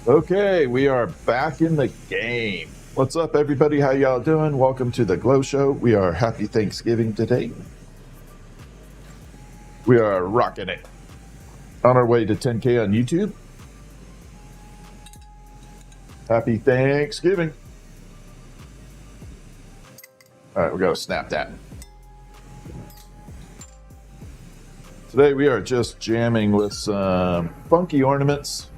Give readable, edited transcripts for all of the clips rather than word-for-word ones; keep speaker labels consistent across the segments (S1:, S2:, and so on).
S1: Okay, we are back in the game. What's up, everybody? How y'all doing? Welcome to the Glow Show. We are happy Thanksgiving today. We are rocking it. On our way to 10K on YouTube. Happy Thanksgiving. All right, we got to snap that. Today we are just jamming with some funky ornaments.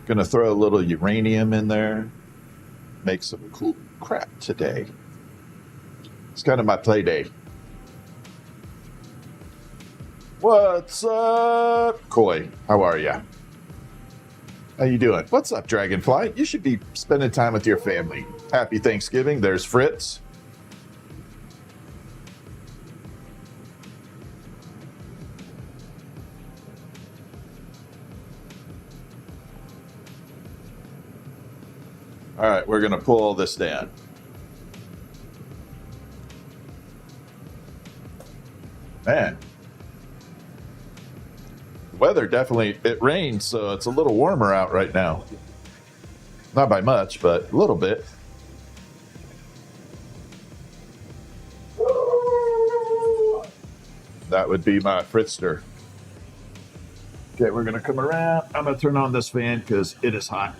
S1: Gonna throw a little uranium in there. Make some cool crap today. It's kind of my play day. What's up, Koi? How are ya? How you doing? What's up, Dragonfly? You should be spending time with your family. Happy Thanksgiving. There's Fritz. All right, we're gonna pull this down. Man, the weather definitely, it rains, so it's a little warmer out right now. Not by much, but a little bit. That would be my Fritzster. Okay, we're gonna come around. I'm gonna turn on this fan because it is hot.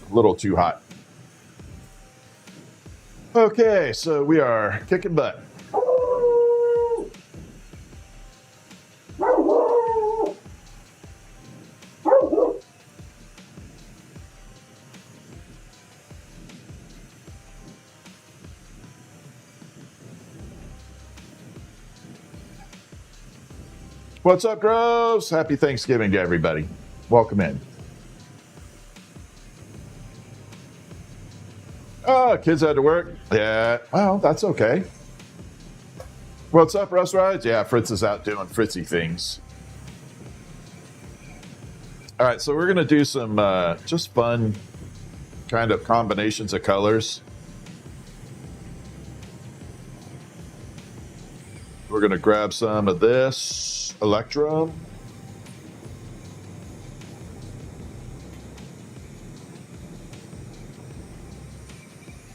S1: A little too hot. Okay, so we are kicking butt. What's up, Groves? Happy Thanksgiving to everybody. Welcome in. Oh, kids had to work? Yeah, well, that's okay. What's up, Russ Rides? Yeah, Fritz is out doing Fritzy things. All right, so we're going to do some just fun kind of combinations of colors. We're going to grab some of this Electrum.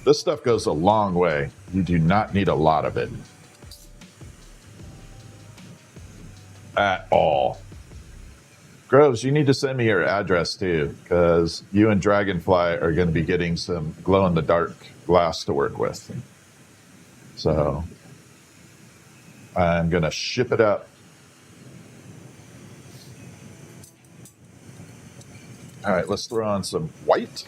S1: This stuff goes a long way. You do not need a lot of it. At all. Groves, you need to send me your address too, because you and Dragonfly are going to be getting some glow-in-the-dark glass to work with. So I'm going to ship it up. All right, let's throw on some white.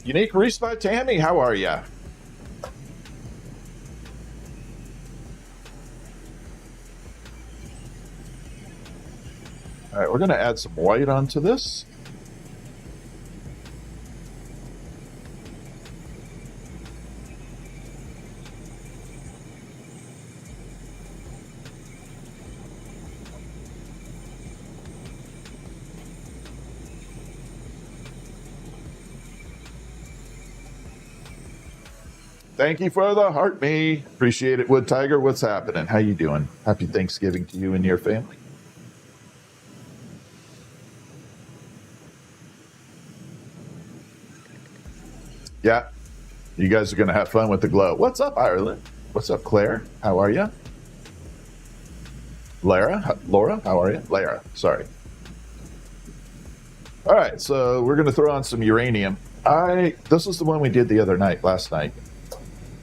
S1: Unique Reese by Tammy, how are ya? All right, we're going to add some white onto this. Thank you for the heart me. Appreciate it, Wood Tiger. What's happening? How you doing? Happy Thanksgiving to you and your family. Yeah, you guys are going to have fun with the glow. What's up, Ireland? What's up, Claire? How are you? Laura, how are you? Lara, sorry. All right, so we're going to throw on some uranium. This is the one we did the other night, last night.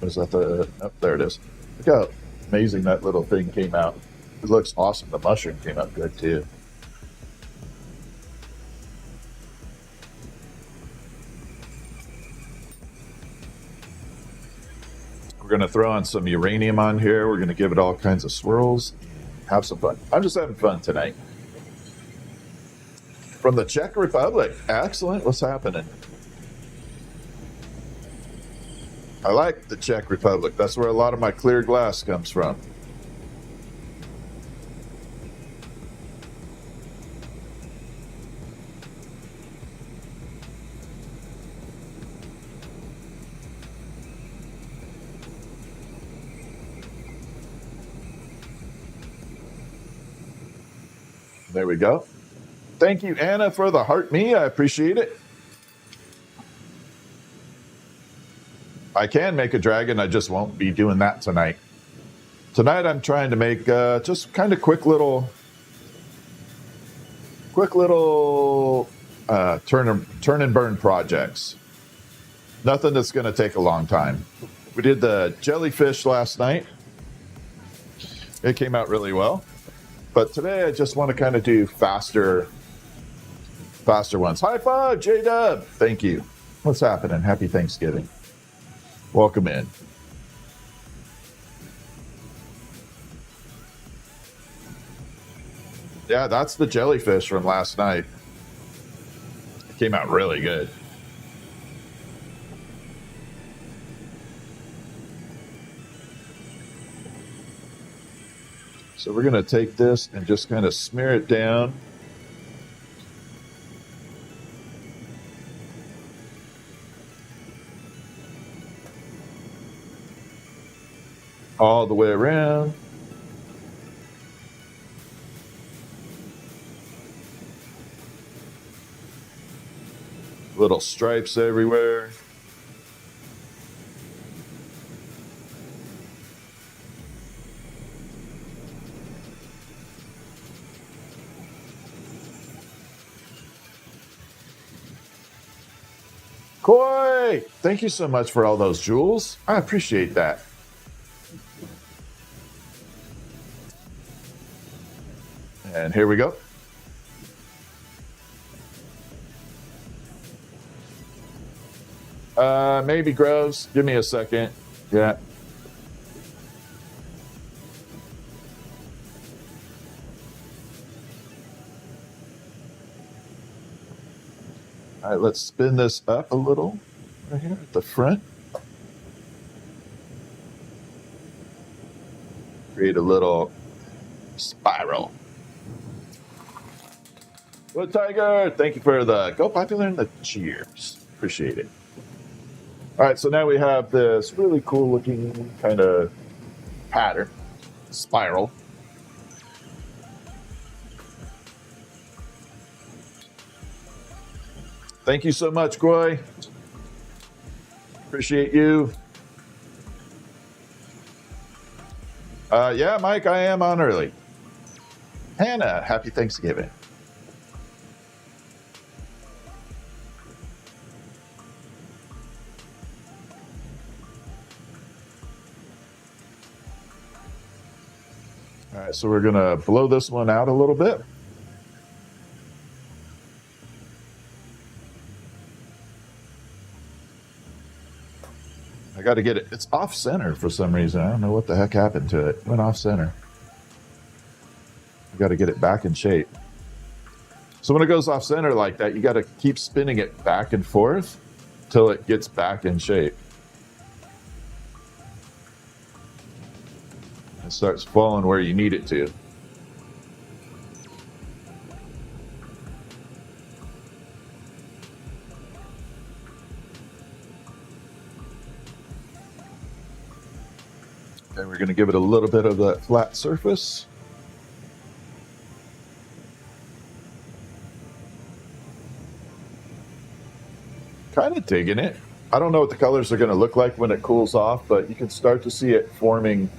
S1: Was that oh, there it is. Look how amazing that little thing came out. It looks awesome. The mushroom came out good too. We're going to throw on some uranium on here. We're going to give it all kinds of swirls. Have some fun. I'm just having fun tonight. From the Czech Republic. Excellent. What's happening? I like the Czech Republic. That's where a lot of my clear glass comes from. There we go. Thank you, Anna, for the heart me. I appreciate it. I can make a dragon. I just won't be doing that tonight. Tonight I'm trying to make just kind of quick little turn and burn projects. Nothing that's going to take a long time. We did the jellyfish last night. It came out really well. But today I just want to kind of do faster ones. High five, J-Dub. Thank you. What's happening? Happy Thanksgiving. Welcome in. Yeah, that's the jellyfish from last night. It came out really good. So we're going to take this and just kind of smear it down. All the way around. Little stripes everywhere. Koi, thank you so much for all those jewels. I appreciate that. And here we go. Maybe Groves. Give me a second. Yeah. All right, let's spin this up a little right here at the front. Create a little spiral. Well, Tiger, thank you for the go popular and the cheers. Appreciate it. All right, so now we have this really cool looking kind of pattern, spiral. Thank you so much, Koi. Appreciate you. Yeah, Mike, I am on early. Hannah, happy Thanksgiving. All right, so we're gonna blow this one out a little bit. I got to get it. It's off center for some reason. I don't know what the heck happened to it. It went off center. I got to get it back in shape. So when it goes off center like that, you got to keep spinning it back and forth till it gets back in shape. It starts falling where you need it to. And we're going to give it a little bit of that flat surface. Kind of digging it. I don't know what the colors are going to look like when it cools off, but you can start to see it forming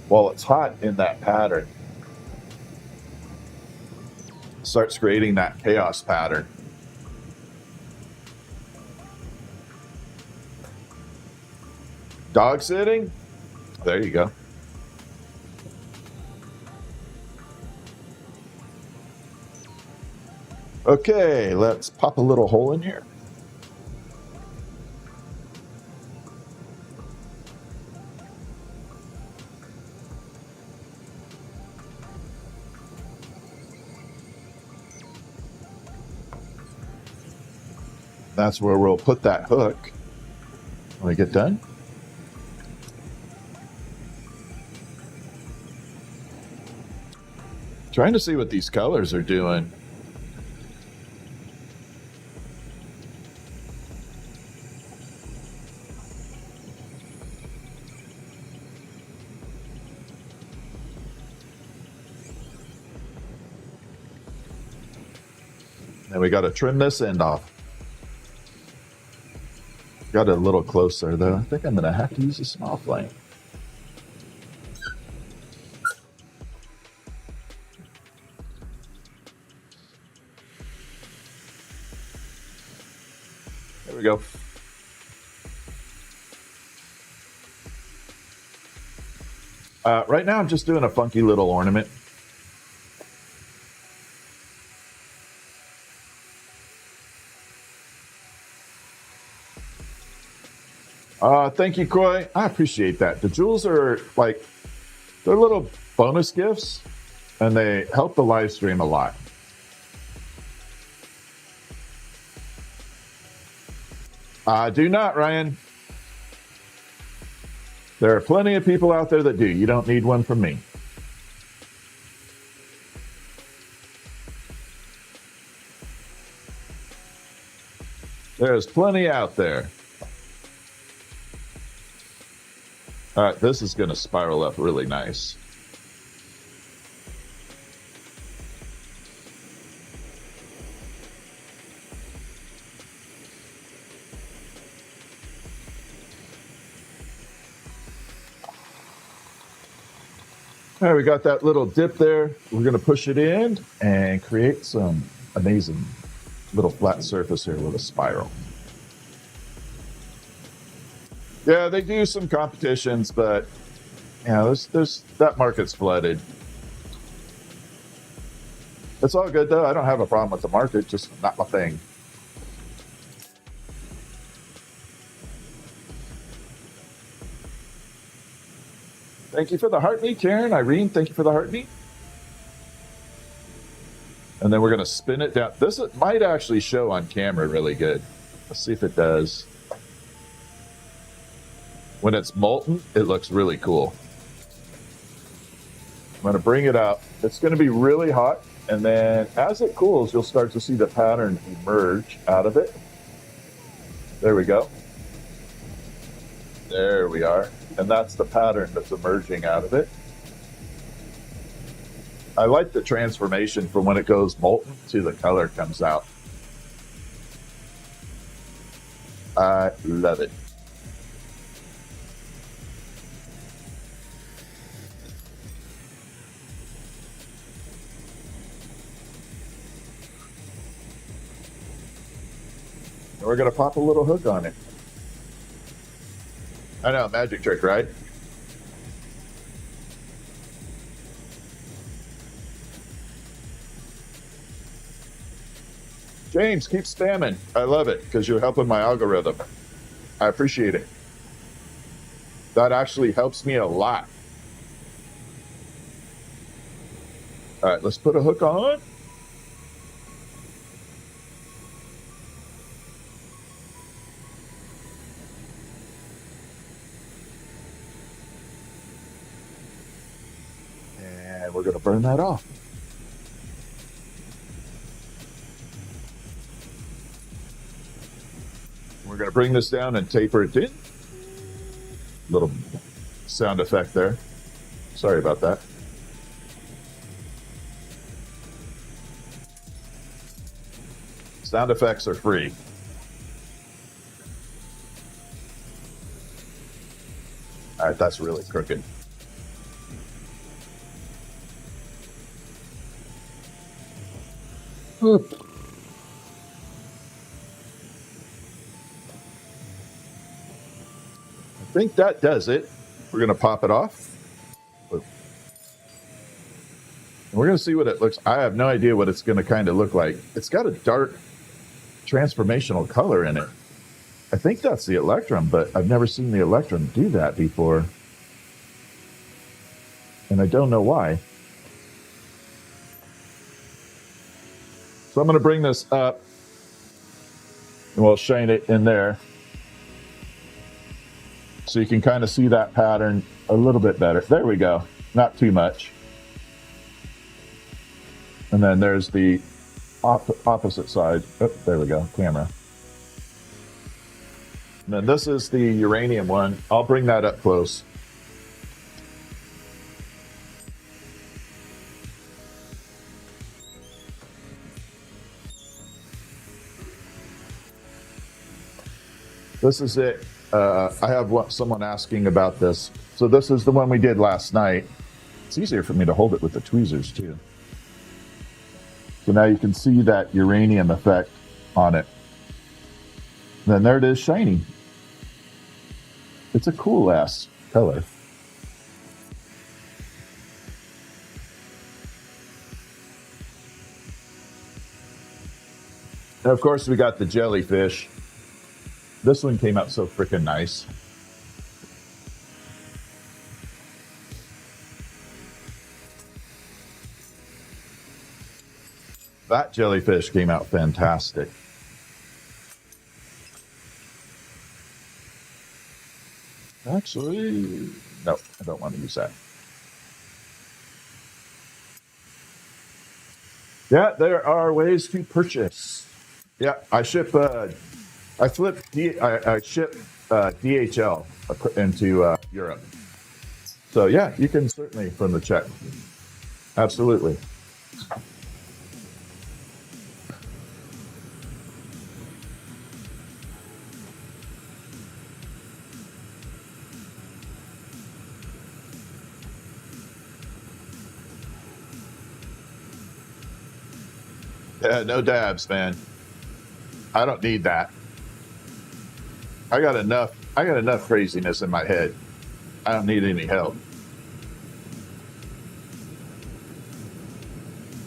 S1: while it's hot in that pattern. It starts creating that chaos pattern. Dog sitting? There you go. Okay, let's pop a little hole in here. That's where we'll put that hook when we get done. Trying to see what these colors are doing. And we got to trim this end off. Got it a little closer though. I think I'm going to have to use a small flame. There we go. Right now I'm just doing a funky little ornament. Thank you, Koi. I appreciate that. The jewels are like, they're little bonus gifts and they help the live stream a lot. Do not, Ryan. There are plenty of people out there that do. You don't need one from me. There's plenty out there. All right, this is going to spiral up really nice. All right, we got that little dip there. We're going to push it in and create some amazing little flat surface here with a spiral. Yeah, they do some competitions, but yeah, there's that market's flooded. It's all good though. I don't have a problem with the market, just not my thing. Thank you for the heart meat, Karen. Irene, thank you for the heart meat. And then we're going to spin it down. This might actually show on camera really good. Let's see if it does. When it's molten, it looks really cool. I'm going to bring it up. It's going to be really hot. And then as it cools, you'll start to see the pattern emerge out of it. There we go. There we are. And that's the pattern that's emerging out of it. I like the transformation from when it goes molten to the color comes out. I love it. And we're going to pop a little hook on it. I know, magic trick, right? James, keep spamming. I love it because you're helping my algorithm. I appreciate it. That actually helps me a lot. All right, let's put a hook on. And we're going to burn that off. We're going to bring this down and taper it in. Little sound effect there. Sorry about that. Sound effects are free. All right, that's really crooked. Oop. I think that does it. We're going to pop it off. And we're going to see what it looks. I have no idea what it's going to kind of look like. It's got a dark transformational color in it. I think that's the electrum, but I've never seen the electrum do that before. And I don't know why. So I'm going to bring this up and we'll shine it in there. So you can kind of see that pattern a little bit better. There we go. Not too much. And then there's the opposite side. Oh, there we go. Camera. And then this is the uranium one. I'll bring that up close. This is it. I have someone asking about this. So this is the one we did last night. It's easier for me to hold it with the tweezers too. So now you can see that uranium effect on it. And then there it is, shiny. It's a cool ass color. And of course we got the jellyfish. This one came out so freaking nice. That jellyfish came out fantastic. Actually, no, I don't want to use that. Yeah, there are ways to purchase. Yeah, I ship. I ship DHL into Europe. So yeah, you can certainly from the check. Absolutely. Yeah, no dabs, man. I don't need that. I got enough craziness in my head. I don't need any help.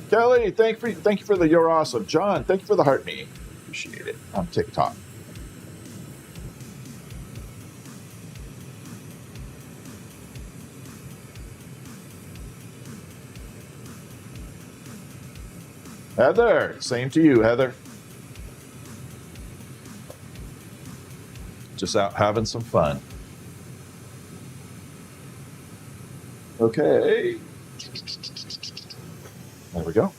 S1: Kelly, thank you for the you're awesome. John, thank you for the heart me. Appreciate it on TikTok. Heather, same to you, Heather. Just out having some fun. Okay. There we go.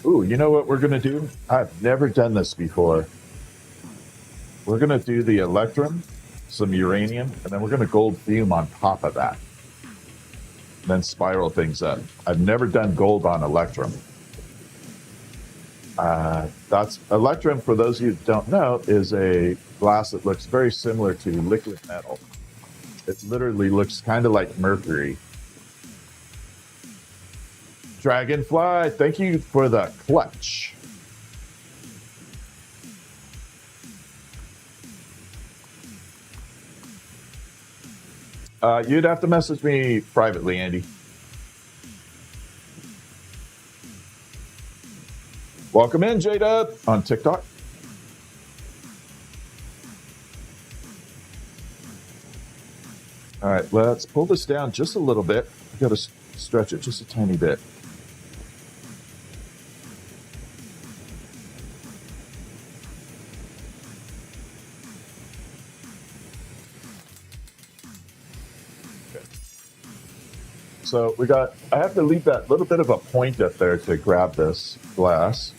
S1: Ooh, you know what we're going to do? I've never done this before. We're going to do the electrum, some uranium, and then we're going to gold fume on top of that. Then spiral things up. I've never done gold on electrum. That's electrum, for those of you who don't know, is a glass that looks very similar to liquid metal. It literally looks kind of like mercury. Dragonfly, thank you for the clutch. You'd have to message me privately, Andy. Welcome in, J-Dub, on TikTok. All right, let's pull this down just a little bit. I've got to stretch it just a tiny bit. So I have to leave that little bit of a point up there to grab this glass.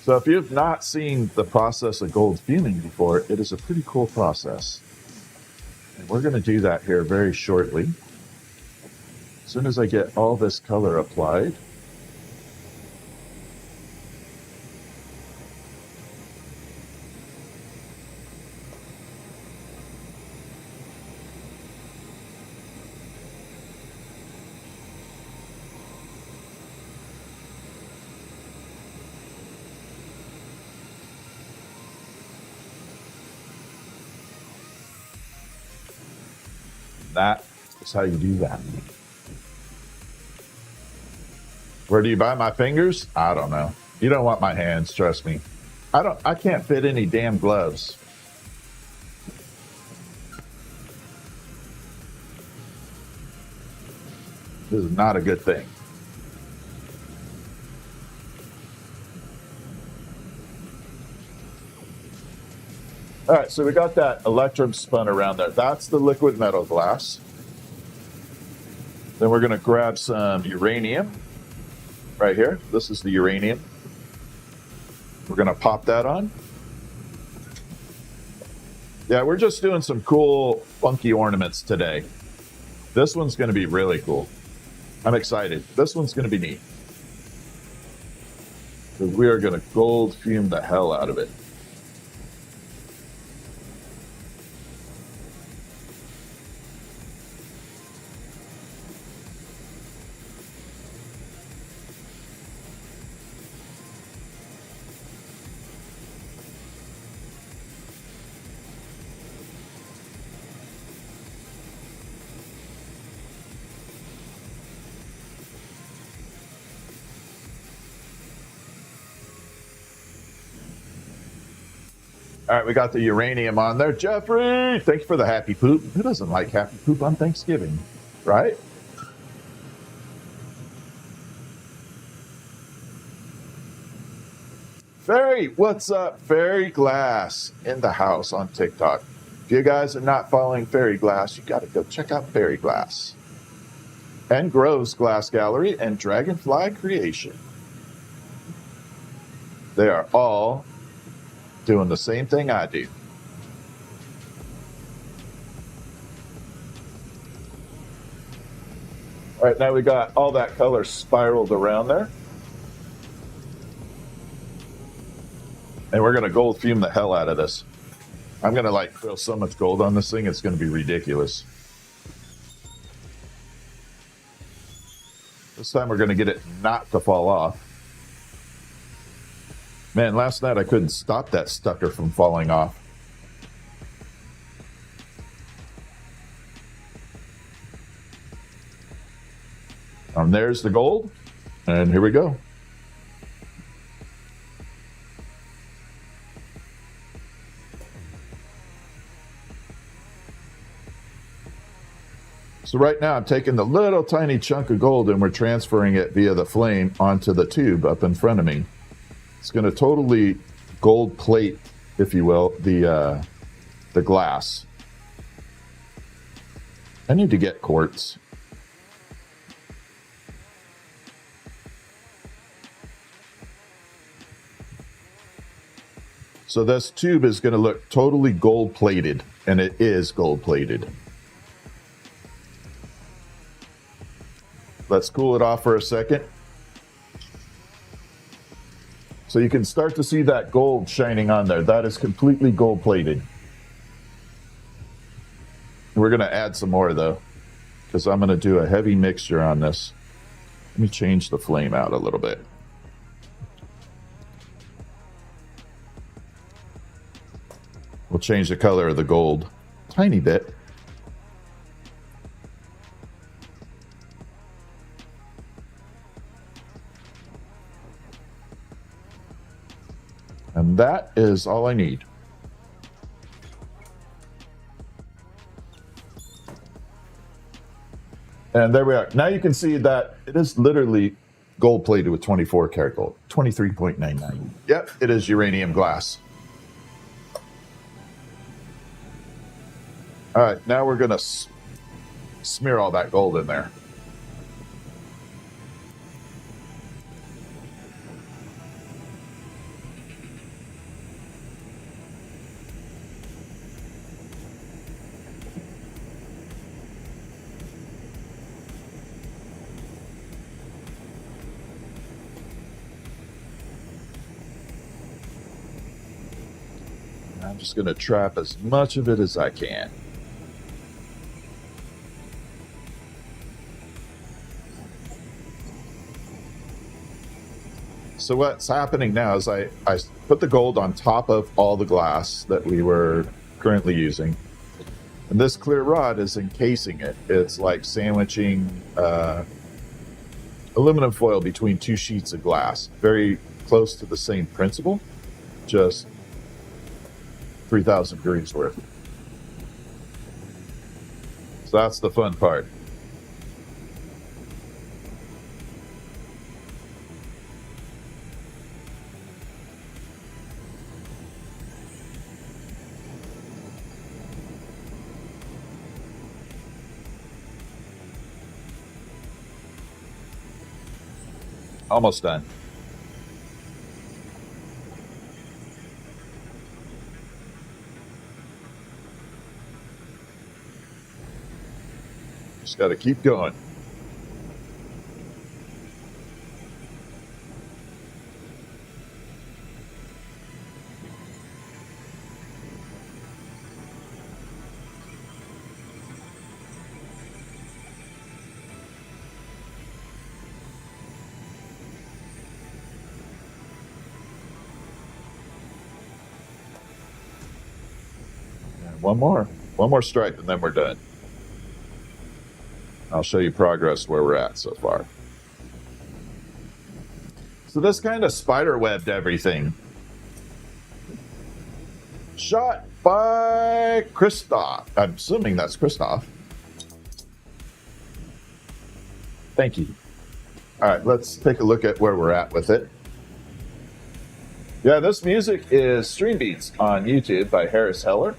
S1: So if you've not seen the process of gold fuming before, it is a pretty cool process. And we're going to do that here very shortly. As soon as I get all this color applied. That is how you do that. Where do you buy my fingers? I don't know. You don't want my hands, trust me. I can't fit any damn gloves. This is not a good thing. All right, so we got that electrum spun around there. That's the liquid metal glass. Then we're going to grab some uranium right here. This is the uranium. We're going to pop that on. Yeah, we're just doing some cool, funky ornaments today. This one's going to be really cool. I'm excited. This one's going to be neat. Because we are going to gold fume the hell out of it. All right, we got the uranium on there. Jeffrey, thank you for the happy poop. Who doesn't like happy poop on Thanksgiving, right? Fairy, what's up? Fairy Glass in the house on TikTok. If you guys are not following Fairy Glass, you got to go check out Fairy Glass. And Grove's Glass Gallery and Dragonfly Creation. They are all doing the same thing I do. All right, now we got all that color spiraled around there. And we're going to gold fume the hell out of this. I'm going to like throw so much gold on this thing, it's going to be ridiculous. This time we're going to get it not to fall off. Man, last night I couldn't stop that stucker from falling off. And there's the gold. And here we go. So right now I'm taking the little tiny chunk of gold and we're transferring it via the flame onto the tube up in front of me. It's going to totally gold plate, if you will, the glass. I need to get quartz. So this tube is going to look totally gold plated, and it is gold plated. Let's cool it off for a second. So you can start to see that gold shining on there. That is completely gold plated. We're going to add some more though, because I'm going to do a heavy mixture on this. Let me change the flame out a little bit. We'll change the color of the gold a tiny bit. And that is all I need. And there we are. Now you can see that it is literally gold plated with 24 karat gold, 23.99. Yep, it is uranium glass. All right, now we're gonna smear all that gold in there. I'm just going to trap as much of it as I can. So what's happening now is I put the gold on top of all the glass that we were currently using. And this clear rod is encasing it. It's like sandwiching aluminum foil between two sheets of glass. Very close to the same principle, just 3,000 degrees worth. So that's the fun part. Almost done. Just got to keep going. One more stripe, and then we're done. I'll show you progress where we're at so far. So this kind of spider webbed everything. Shot by Christoph. I'm assuming that's Christoph. Thank you. All right, let's take a look at where we're at with it. Yeah, this music is StreamBeats on YouTube by Harris Heller.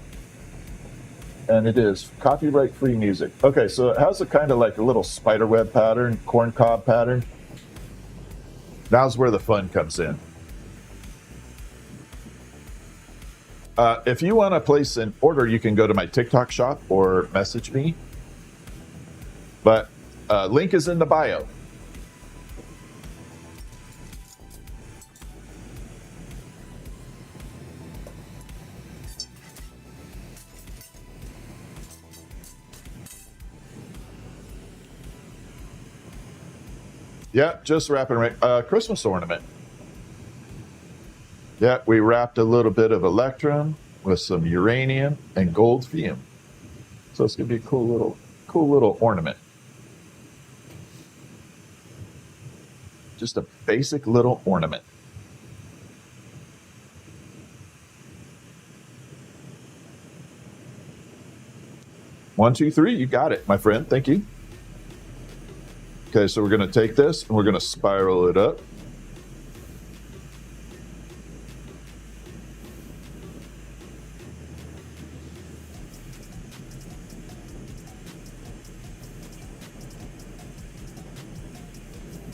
S1: And it is copyright-free music. Okay, so it has a kind of like a little spiderweb pattern, corncob pattern. Now's where the fun comes in. If you want to place an order, you can go to my TikTok shop or message me. But link is in the bio. Yeah, just wrapping Christmas ornament. Yeah, we wrapped a little bit of electrum with some uranium and gold fume. So it's gonna be a cool little ornament. Just a basic little ornament. One, two, three, you got it, my friend. Thank you. Okay, so we're going to take this and we're going to spiral it up.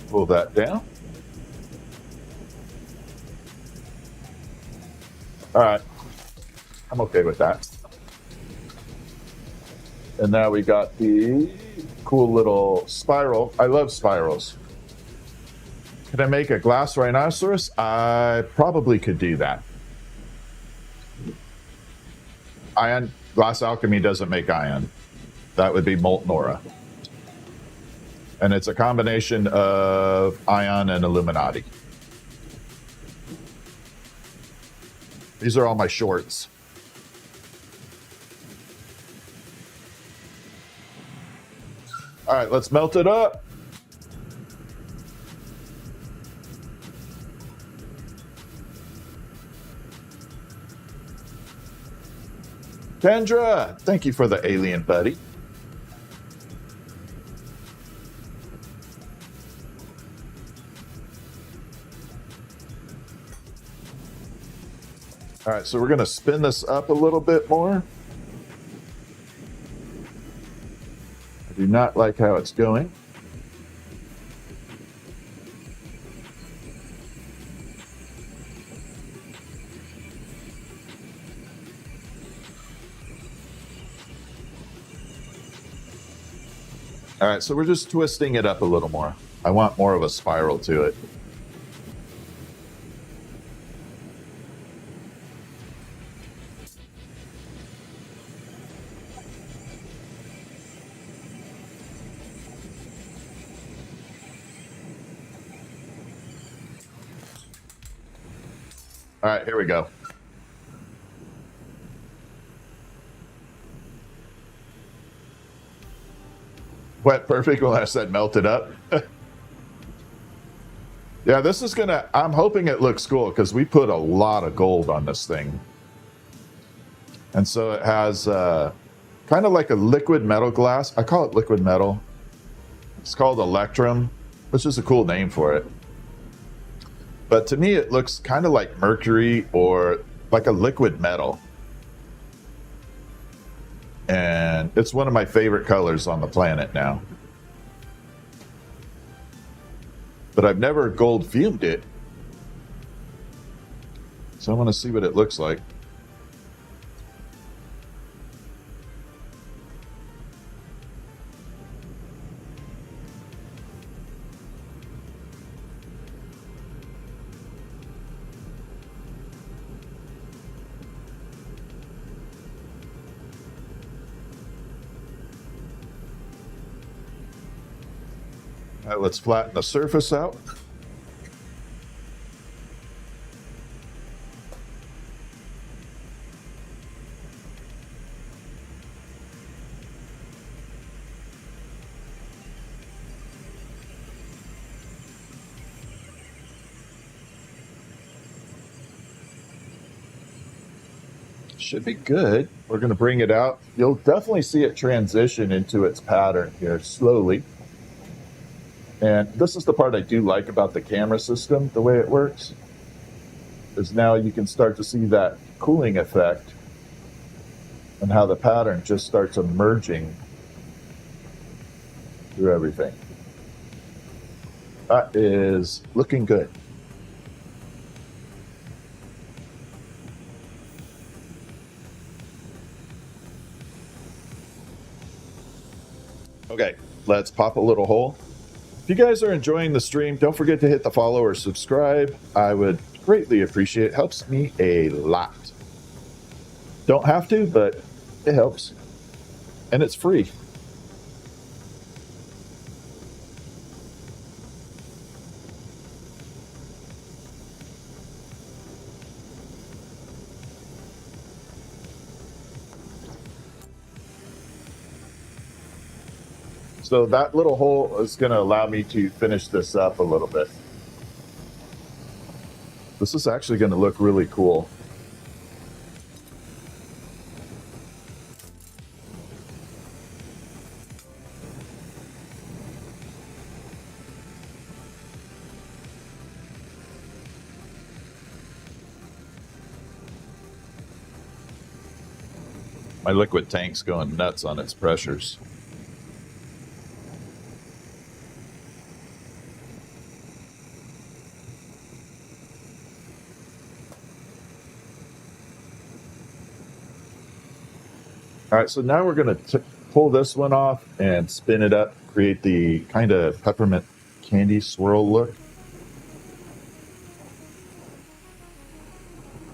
S1: Pull that down. All right, I'm okay with that. And now we got the cool little spiral. I love spirals. Could I make a glass rhinoceros? I probably could do that. Ion, Glass Alchemy doesn't make ion. That would be molten aura. And it's a combination of ion and Illuminati. These are all my shorts. All right, let's melt it up. Kendra, thank you for the alien buddy. All right, so we're going to spin this up a little bit more. I do not like how it's going. All right, so we're just twisting it up a little more. I want more of a spiral to it. All right, here we go. Went perfect when I said melt it up. Yeah, this is gonna, I'm hoping it looks cool because we put a lot of gold on this thing. And so it has kind of like a liquid metal glass. I call it liquid metal. It's called electrum, which is a cool name for it. But to me, it looks kind of like mercury or like a liquid metal. And it's one of my favorite colors on the planet now. But I've never gold fumed it. So I want to see what it looks like. right, let's flatten the surface out. Should be good. We're going to bring it out. You'll definitely see it transition into its pattern here slowly. And this is the part I do like about the camera system, the way it works, is now you can start to see that cooling effect and how the pattern just starts emerging through everything. That is looking good. Okay, let's pop a little hole. If you guys are enjoying the stream, don't forget to hit the follow or subscribe. I would greatly appreciate it. Helps me a lot. Don't have to, but it helps. And it's free. So that little hole is going to allow me to finish this up a little bit. This is actually going to look really cool. My liquid tank's going nuts on its pressures. All right, so now we're going to pull this one off and spin it up, create the kind of peppermint candy swirl look.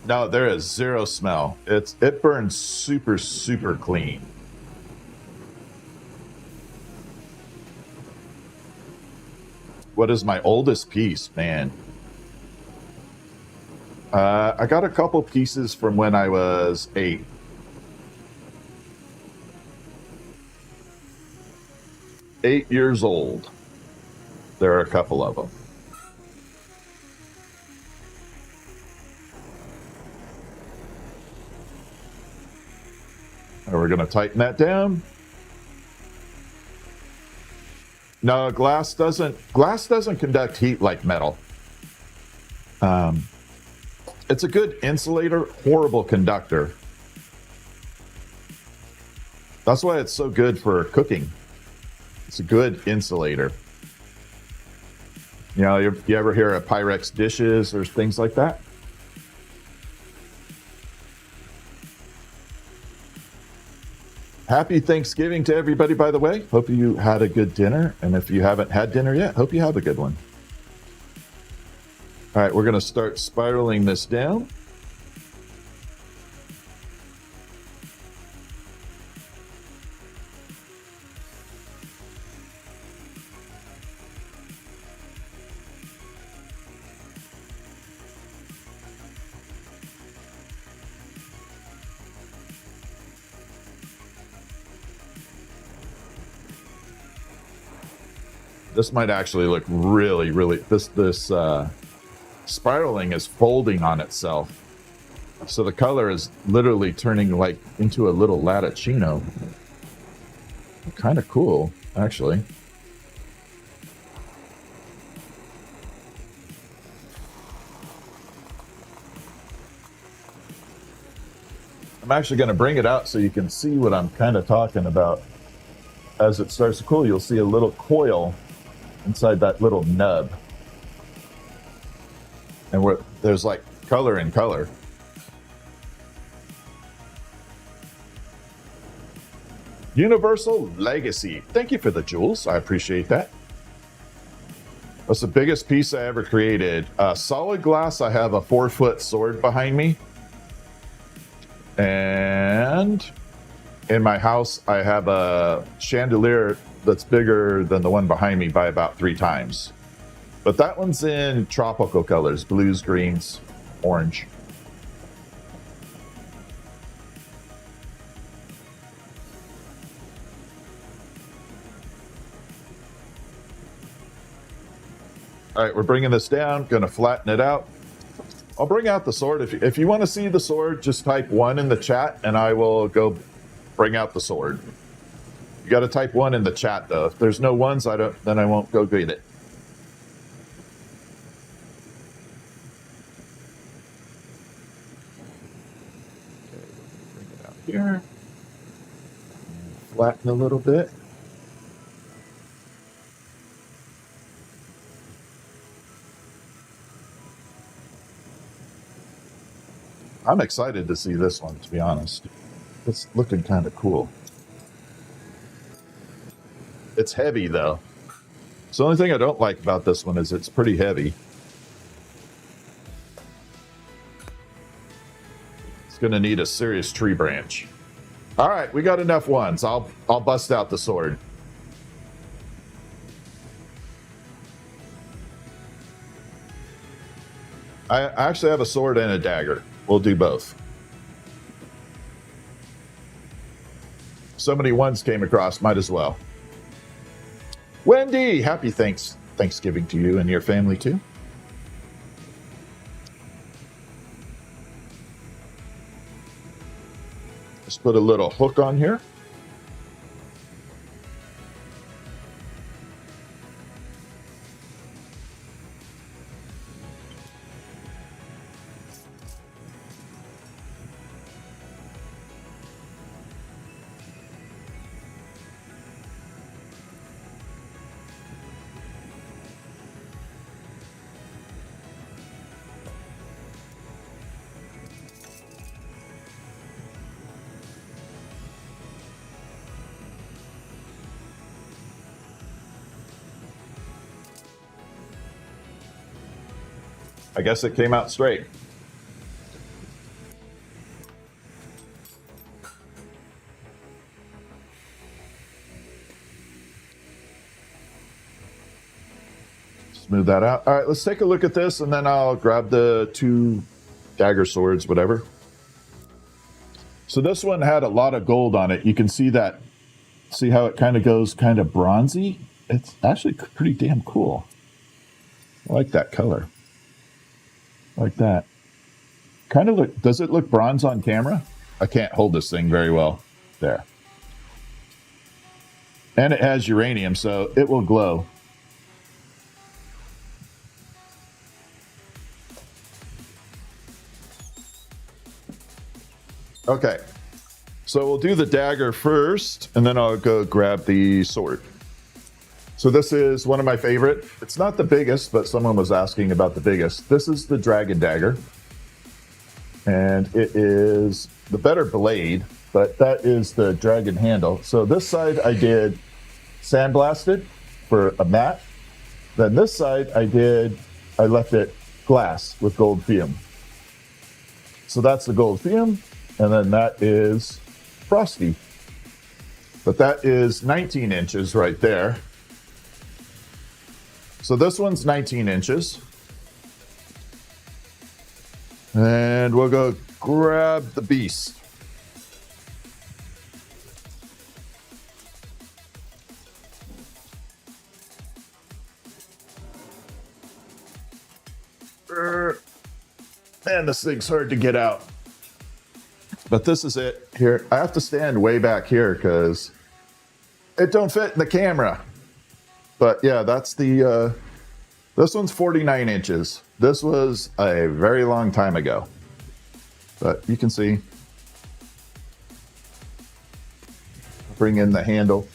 S1: No, there is zero smell. It burns super, super clean. What is my oldest piece, man? I got a couple pieces from when I was 8. 8 years old. There are a couple of them. And we're going to tighten that down. No, glass doesn't conduct heat like metal. It's a good insulator, horrible conductor. That's why it's so good for cooking. It's a good insulator. You know, you ever hear of Pyrex dishes or things like that? Happy Thanksgiving to everybody, by the way. Hope you had a good dinner. And if you haven't had dinner yet, hope you have a good one. All right, we're going to start spiraling this down. This might actually look really, really, this spiraling is folding on itself. So the color is literally turning like into a little latticino. Kind of cool, actually. I'm actually going to bring it out so you can see what I'm kind of talking about. As it starts to cool, you'll see a little coil inside that little nub. And there's like color in color. Universal Legacy. Thank you for the jewels. I appreciate that. That's the biggest piece I ever created. Solid glass, I have a 4-foot sword behind me. And in my house, I have a chandelier that's bigger than the one behind me by about 3 times. But that one's in tropical colors, blues, greens, orange. All right, we're bringing this down, gonna flatten it out. I'll bring out the sword. If you want to see the sword, just type 1 in the chat and I will go bring out the sword. You got to type 1 in the chat though. If there's no ones, then I won't go get it. Okay, bring it out here. Flatten a little bit. I'm excited to see this one, to be honest. It's looking kind of cool. It's heavy, though. So the only thing I don't like about this one is it's pretty heavy. It's going to need a serious tree branch. All right, we got enough ones. I'll bust out the sword. I actually have a sword and a dagger. We'll do both. So many ones came across, might as well. Wendy, happy Thanksgiving to you and your family too. Just put a little hook on here. I guess it came out straight. Smooth that out. All right, let's take a look at this and then I'll grab the 2 dagger swords, whatever. So this one had a lot of gold on it. You can see that. See how it kind of goes kind of bronzy? It's actually pretty damn cool. I like that color. Like that. Kind of look, does it look bronze on camera? I can't hold this thing very well. There. And it has uranium, so it will glow. Okay. So we'll do the dagger first, and then I'll go grab the sword. So this is one of my favorite. It's not the biggest, but someone was asking about the biggest. This is the dragon dagger. And it is the better blade, but that is the dragon handle. So this side I did sandblasted for a matte. Then this side I left it glass with gold fume. So that's the gold fume. And then that is frosty. But that is 19 inches right there. So this one's 19 inches. And we'll go grab the beast. Man, this thing's hard to get out. But this is it here. I have to stand way back here because it don't fit in the camera. But yeah, that's the, this one's 49 inches. This was a very long time ago. But you can see. Bring in the handle.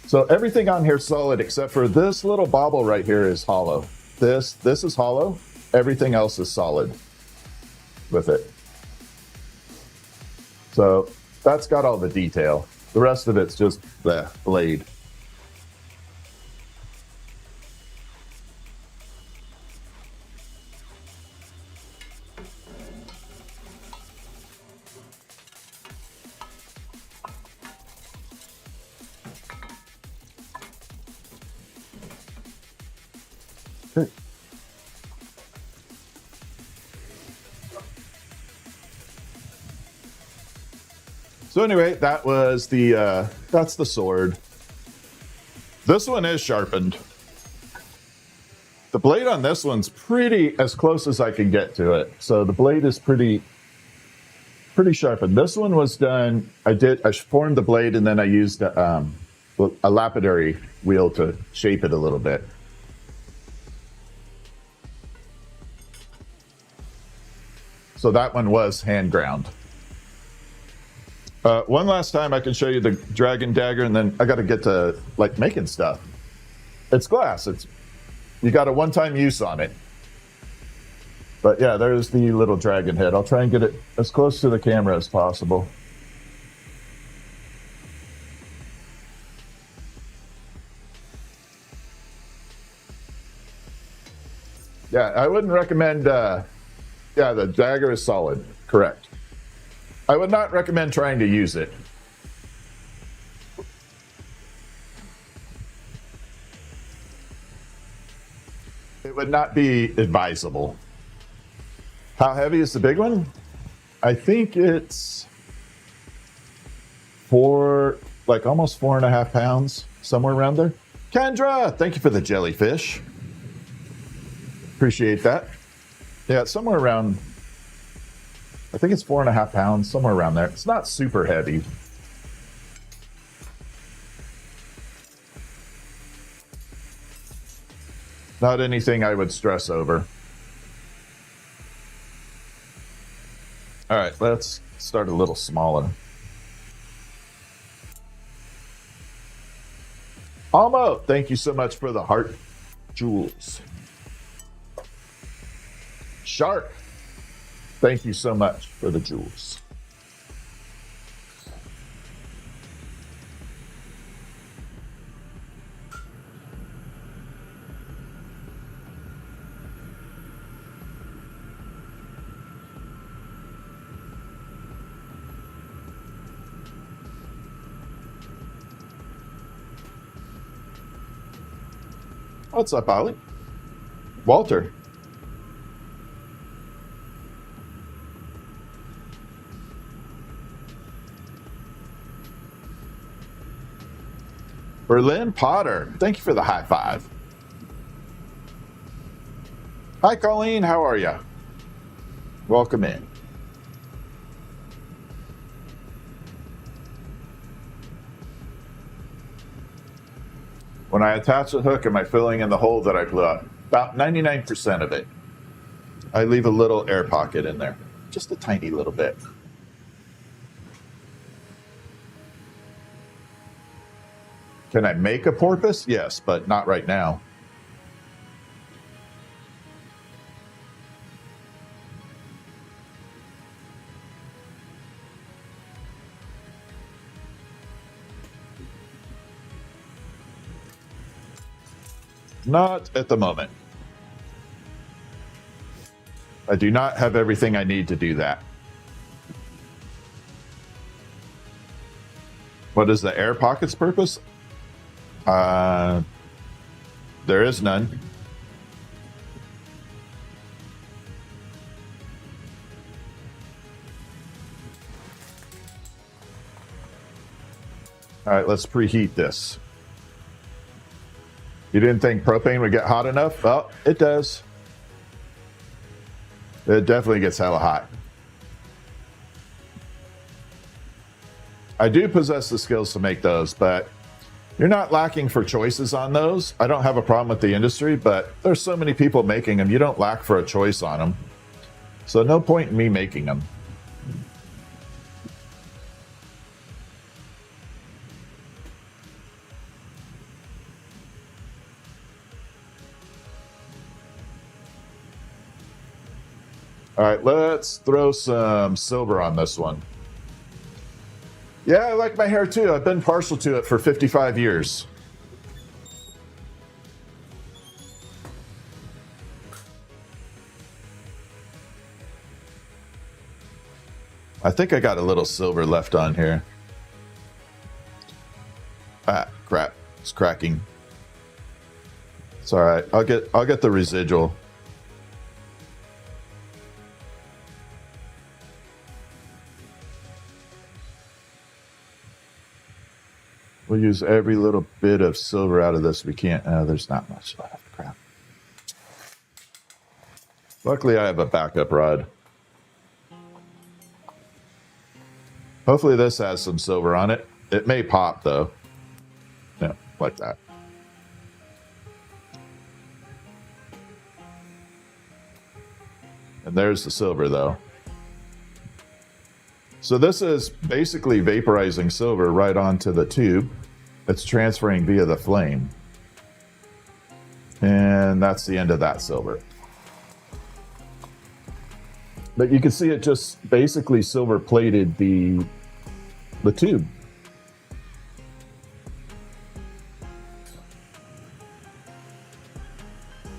S1: So everything on here is solid except for this little bobble right here is hollow. This is hollow. Everything else is solid with it. So that's got all the detail. The rest of it's just the blade. Okay. So anyway, that was the that's the sword. This one is sharpened. The blade on this one's pretty as close as I can get to it. So the blade is pretty sharpened. This one was done. I formed the blade and then I used a lapidary wheel to shape it a little bit. So that one was hand ground. One last time I can show you the dragon dagger, and then I got to get to like making stuff. It's glass. You got a one-time use on it. But yeah, there's the little dragon head. I'll try and get it as close to the camera as possible. Yeah, I wouldn't recommend. Yeah, the dagger is solid. Correct. I would not recommend trying to use it. It would not be advisable. How heavy is the big one? I think it's almost 4.5 pounds, somewhere around there. Kendra, thank you for the jellyfish. Appreciate that. Yeah, it's somewhere around, I think it's 4.5 pounds, somewhere around there. It's not super heavy. Not anything I would stress over. All right, let's start a little smaller. Almo, thank you so much for the heart jewels. Shark, thank you so much for the jewels. What's up, Ollie? Walter. Berlin Potter, thank you for the high five. Hi, Colleen, how are you? Welcome in. When I attach a hook, am I filling in the hole that I blew out? About 99% of it. I leave a little air pocket in there, just a tiny little bit. Can I make a porpoise? Yes, but not right now. Not at the moment. I do not have everything I need to do that. What is the air pocket's purpose? There is none. All right, let's preheat this. You didn't think propane would get hot enough? Well, it does. It definitely gets hella hot. I do possess the skills to make those, but you're not lacking for choices on those. I don't have a problem with the industry, but there's so many people making them, you don't lack for a choice on them. So no point in me making them. All right, let's throw some silver on this one. Yeah, I like my hair too. I've been partial to it for 55 years. I think I got a little silver left on here. Ah, crap. It's cracking. It's all right. I'll get the residual. We'll use every little bit of silver out of this we can't. There's not much left. Crap. Luckily, I have a backup rod. Hopefully this has some silver on it. It may pop, though. Yeah, like that. And there's the silver, though. So this is basically vaporizing silver right onto the tube. It's transferring via the flame. And that's the end of that silver. But you can see it just basically silver plated the tube.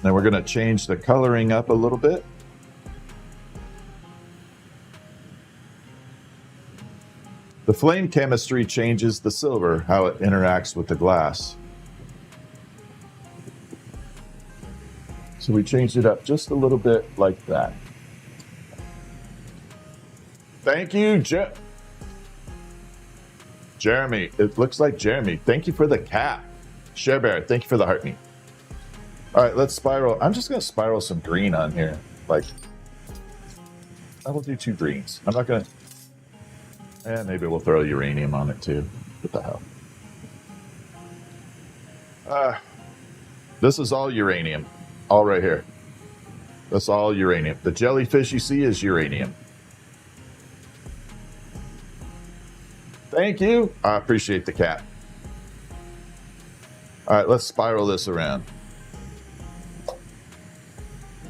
S1: Now we're going to change the coloring up a little bit. The flame chemistry changes the silver, how it interacts with the glass. So we changed it up just a little bit like that. Thank you, Jeremy. It looks like Jeremy. Thank you for the cap. Share Bear, thank you for the heart meat. All right, let's spiral. I'm just going to spiral some green on here. Like, I will do 2 greens. I'm not going to... And maybe we'll throw uranium on it too. What the hell? This is all uranium. All right here. That's all uranium. The jellyfish you see is uranium. Thank you. I appreciate the cat. All right, let's spiral this around.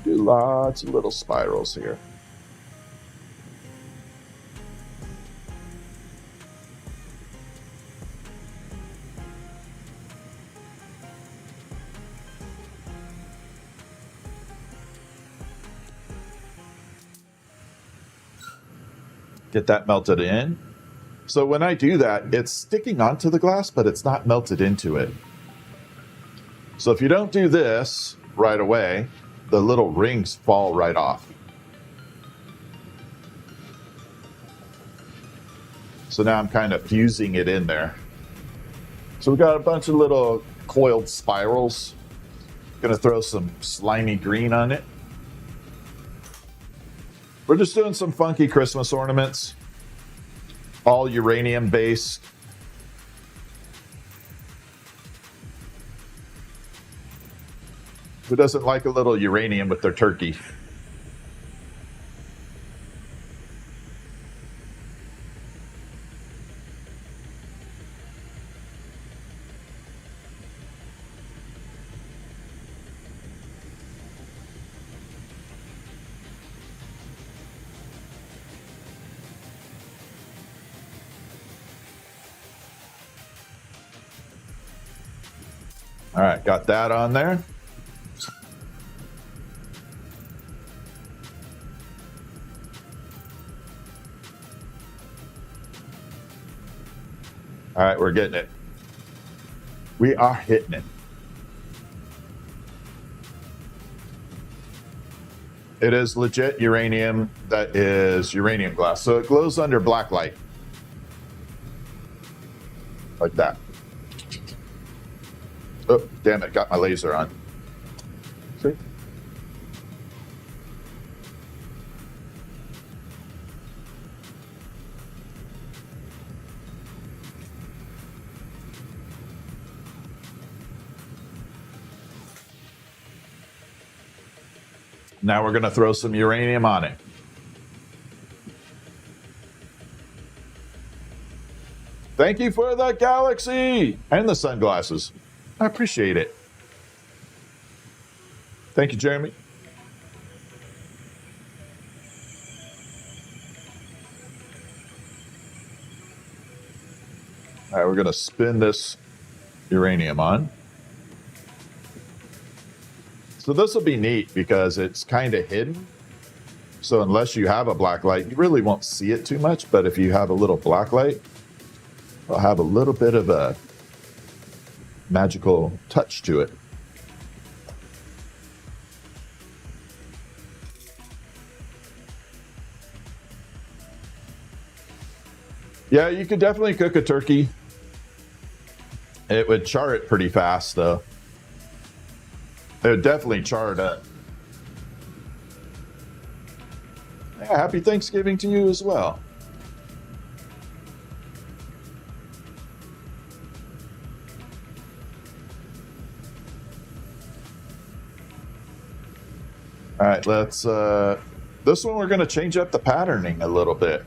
S1: Do lots of little spirals here. Get that melted in. So when I do that, it's sticking onto the glass, but it's not melted into it. So if you don't do this right away, the little rings fall right off. So now I'm kind of fusing it in there. So we got a bunch of little coiled spirals. Gonna throw some slimy green on it. We're just doing some funky Christmas ornaments, all uranium based. Who doesn't like a little uranium with their turkey? All right, got that on there. All right, we're getting it. We are hitting it. It is legit uranium. That is uranium glass. So it glows under black light. Like that. Oh, damn it, got my laser on. See? Now we're going to throw some uranium on it. Thank you for the galaxy and the sunglasses. I appreciate it. Thank you, Jeremy. All right, we're going to spin this uranium on. So this will be neat because it's kind of hidden. So unless you have a black light, you really won't see it too much. But if you have a little black light, it'll have a little bit of a magical touch to it. Yeah, you could definitely cook a turkey. It would char it pretty fast, though. It would definitely char it up. Yeah, happy Thanksgiving to you as well. All right, let's, this one we're going to change up the patterning a little bit.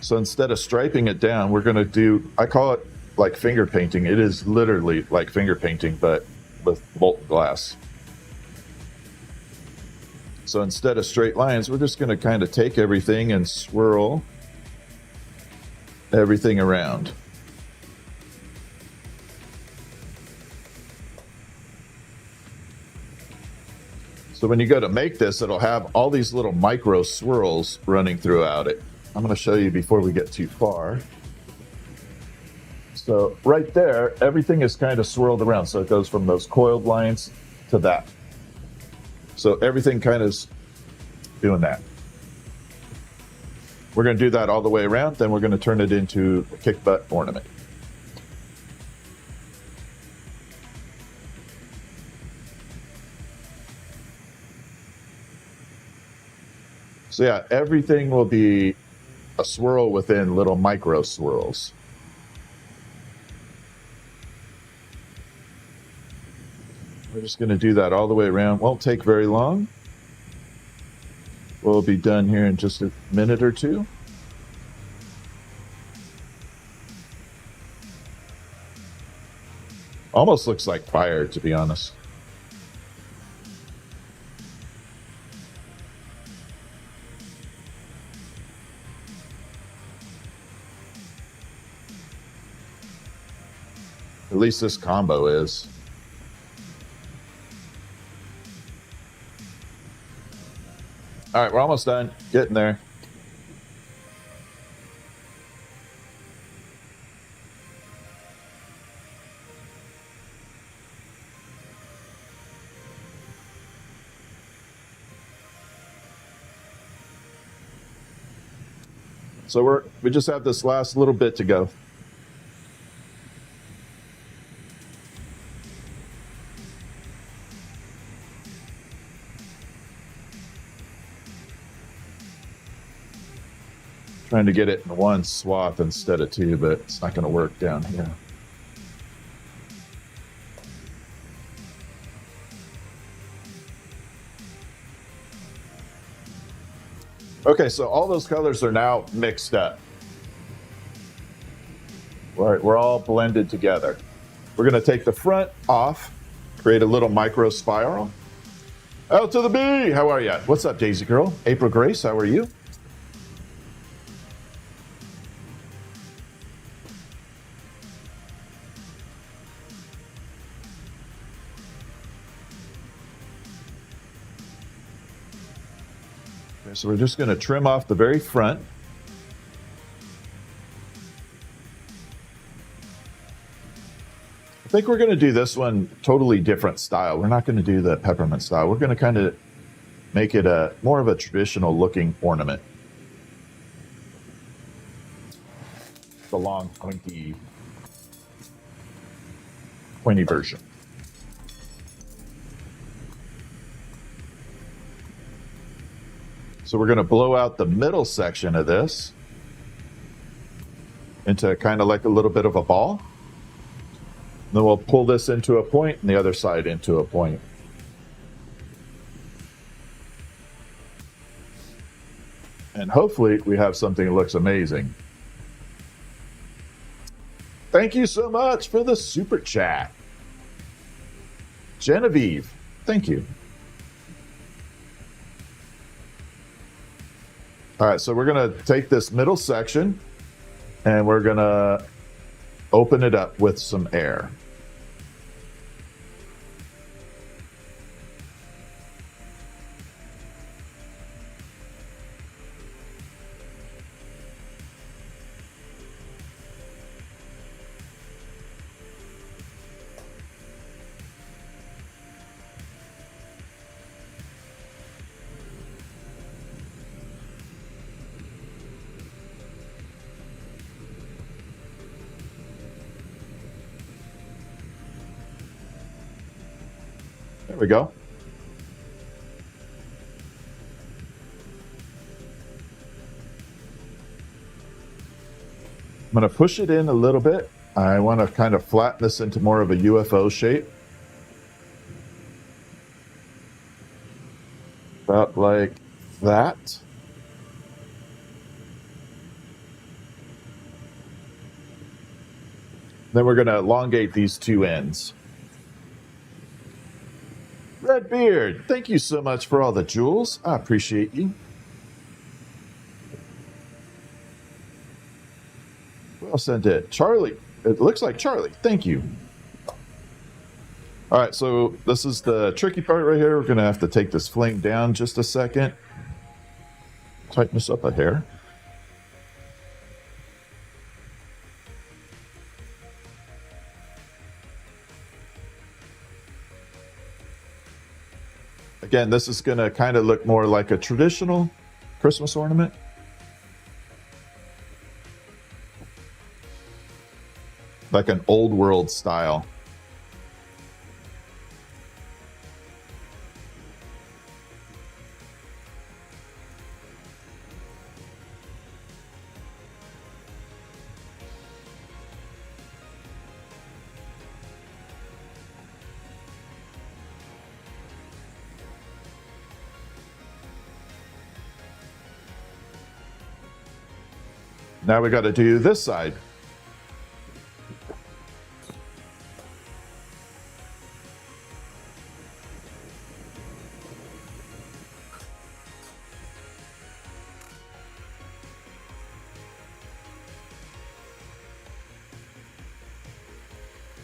S1: So instead of striping it down, we're going to do, I call it like finger painting. It is literally like finger painting, but with molten glass. So instead of straight lines, we're just going to kind of take everything and swirl everything around. So when you go to make this, it'll have all these little micro swirls running throughout it. I'm going to show you before we get too far. So right there, everything is kind of swirled around. So it goes from those coiled lines to that. So everything kind of is doing that. We're going to do that all the way around. Then we're going to turn it into a kick butt ornament. So yeah, everything will be a swirl within little micro swirls. We're just going to do that all the way around. Won't take very long. We'll be done here in just a minute or two. Almost looks like fire, to be honest. At least this combo is. All right, we're almost done. Getting there. So we just have this last little bit to go. Trying to get it in one swath instead of two, but it's not going to work down here. Okay, so all those colors are now mixed up. All right, we're all blended together. We're going to take the front off, create a little micro spiral. L to the B, how are you? What's up, Daisy Girl? April Grace, how are you? Okay, so we're just going to trim off the very front. I think we're going to do this one totally different style. We're not going to do the peppermint style. We're going to kind of make it a more of a traditional looking ornament. The long, pointy version. So we're going to blow out the middle section of this into kind of like a little bit of a ball. Then we'll pull this into a point and the other side into a point. And hopefully we have something that looks amazing. Thank you so much for the super chat. Genevieve, thank you. All right, so we're going to take this middle section and we're going to open it up with some air. There we go. I'm going to push it in a little bit. I want to kind of flatten this into more of a UFO shape. About like that. Then we're going to elongate these two ends. Redbeard, thank you so much for all the jewels. I appreciate you. Who else sent it? Charlie. It looks like Charlie. Thank you. All right, so this is the tricky part right here. We're going to have to take this flame down just a second. Tighten this up a hair. Again, this is going to kind of look more like a traditional Christmas ornament. Like an old world style. Now we got to do this side.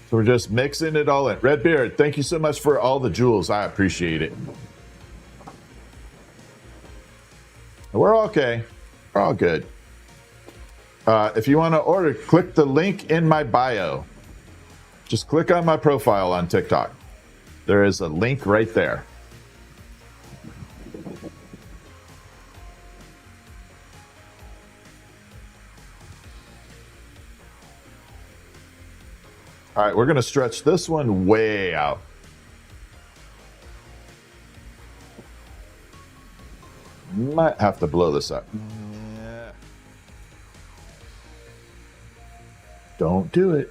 S1: So we're just mixing it all in. Redbeard, thank you so much for all the jewels. I appreciate it. We're okay. We're all good. If you want to order, click the link in my bio. Just click on my profile on TikTok. There is a link right there. All right, we're going to stretch this one way out. Might have to blow this up. Yeah. Don't do it.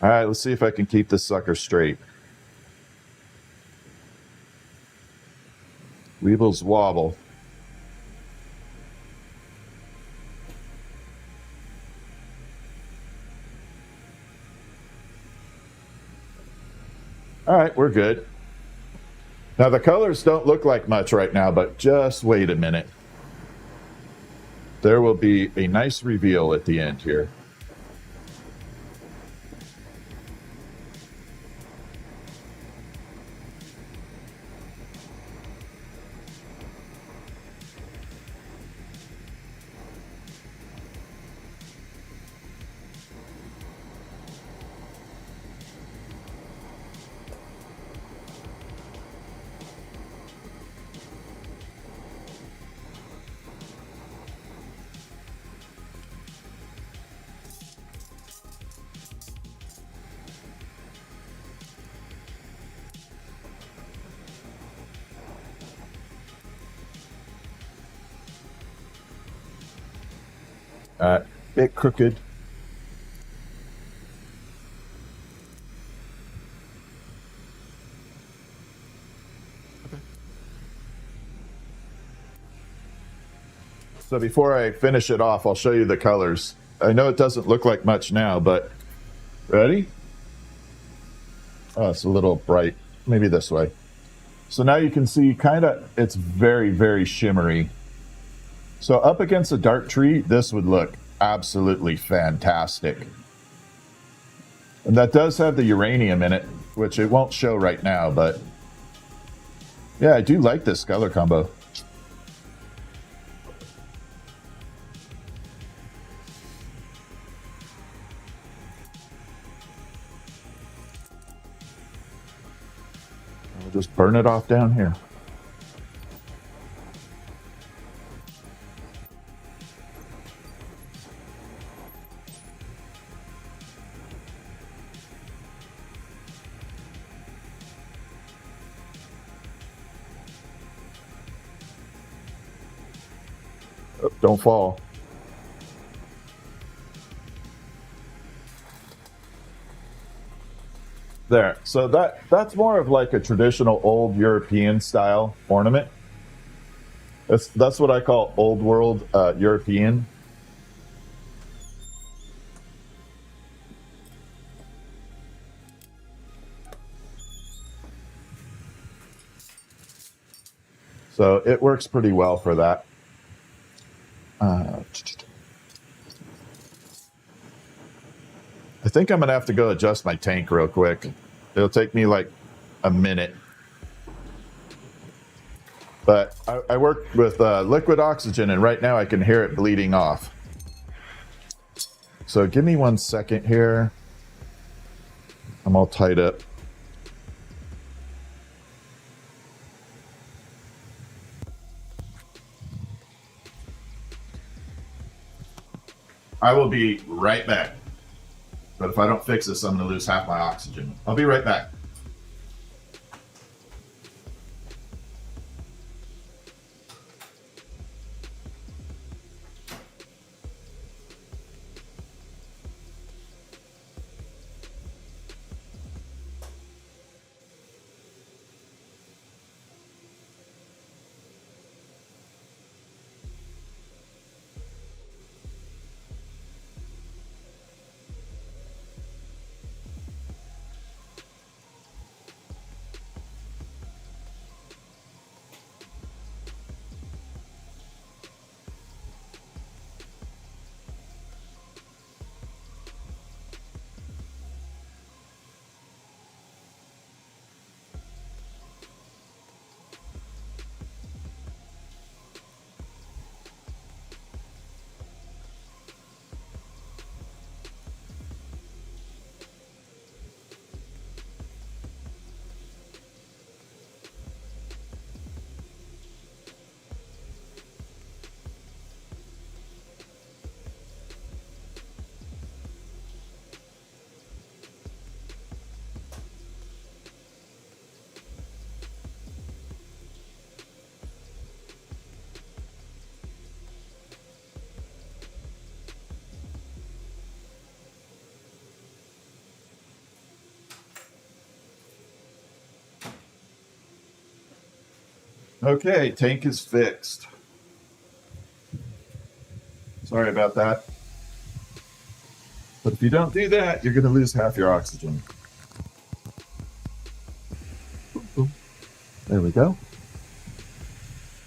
S1: All right, let's see if I can keep this sucker straight. Weebles wobble. All right, we're good. Now the colors don't look like much right now, but just wait a minute. There will be a nice reveal at the end here. Bit crooked. So before I finish it off, I'll show you the colors. I know it doesn't look like much now, but ready? Oh, it's a little bright. Maybe this way. So now you can see kind of, it's very, very shimmery. So up against a dark tree, this would look absolutely fantastic. And that does have the uranium in it, which it won't show right now, but yeah, I do like this color combo. I'll just burn it off down here. Oh, don't fall. There. So that's more of like a traditional old European style ornament. That's what I call old world European. So it works pretty well for that. I think I'm going to have to go adjust my tank real quick. It'll take me like a minute. But I work with liquid oxygen, and right now I can hear it bleeding off. So give me 1 second here. I'm all tied up. I will be right back. But if I don't fix this, I'm going to lose half my oxygen. I'll be right back. Okay, tank is fixed. Sorry about that. But if you don't do that, you're going to lose half your oxygen. There we go.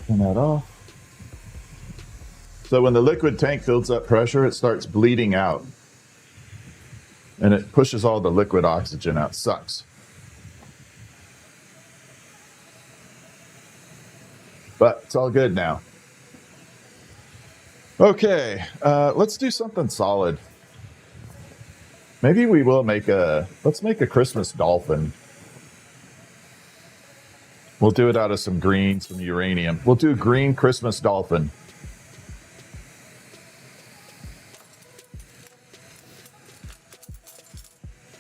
S1: Turn that off. So when the liquid tank builds up pressure, it starts bleeding out. And it pushes all the liquid oxygen out. Sucks. But it's all good now. Okay, let's do something solid. Maybe we will let's make a Christmas dolphin. We'll do it out of some green, some uranium. We'll do green Christmas dolphin.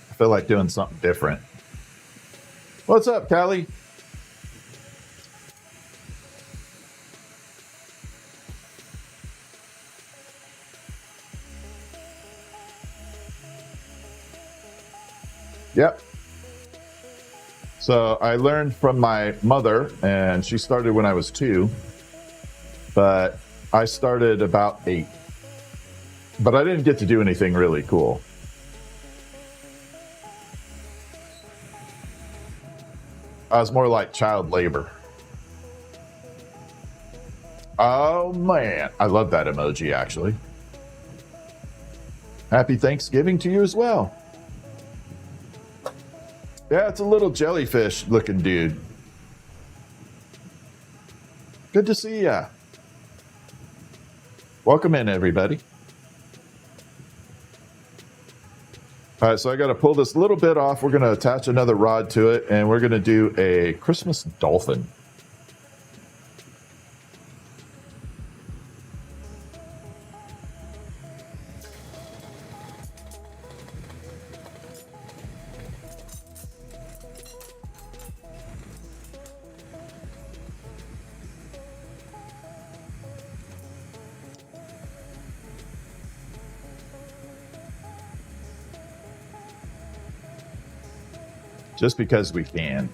S1: I feel like doing something different. What's up, Callie? Yep. So I learned from my mother, and she started when I was 2, but I started about 8. But I didn't get to do anything really cool. I was more like child labor. Oh man, I love that emoji actually. Happy Thanksgiving to you as well. Yeah, it's a little jellyfish looking dude. Good to see ya. Welcome in, everybody. All right, so I got to pull this little bit off. We're going to attach another rod to it, and we're going to do a Christmas dolphin. just because we can.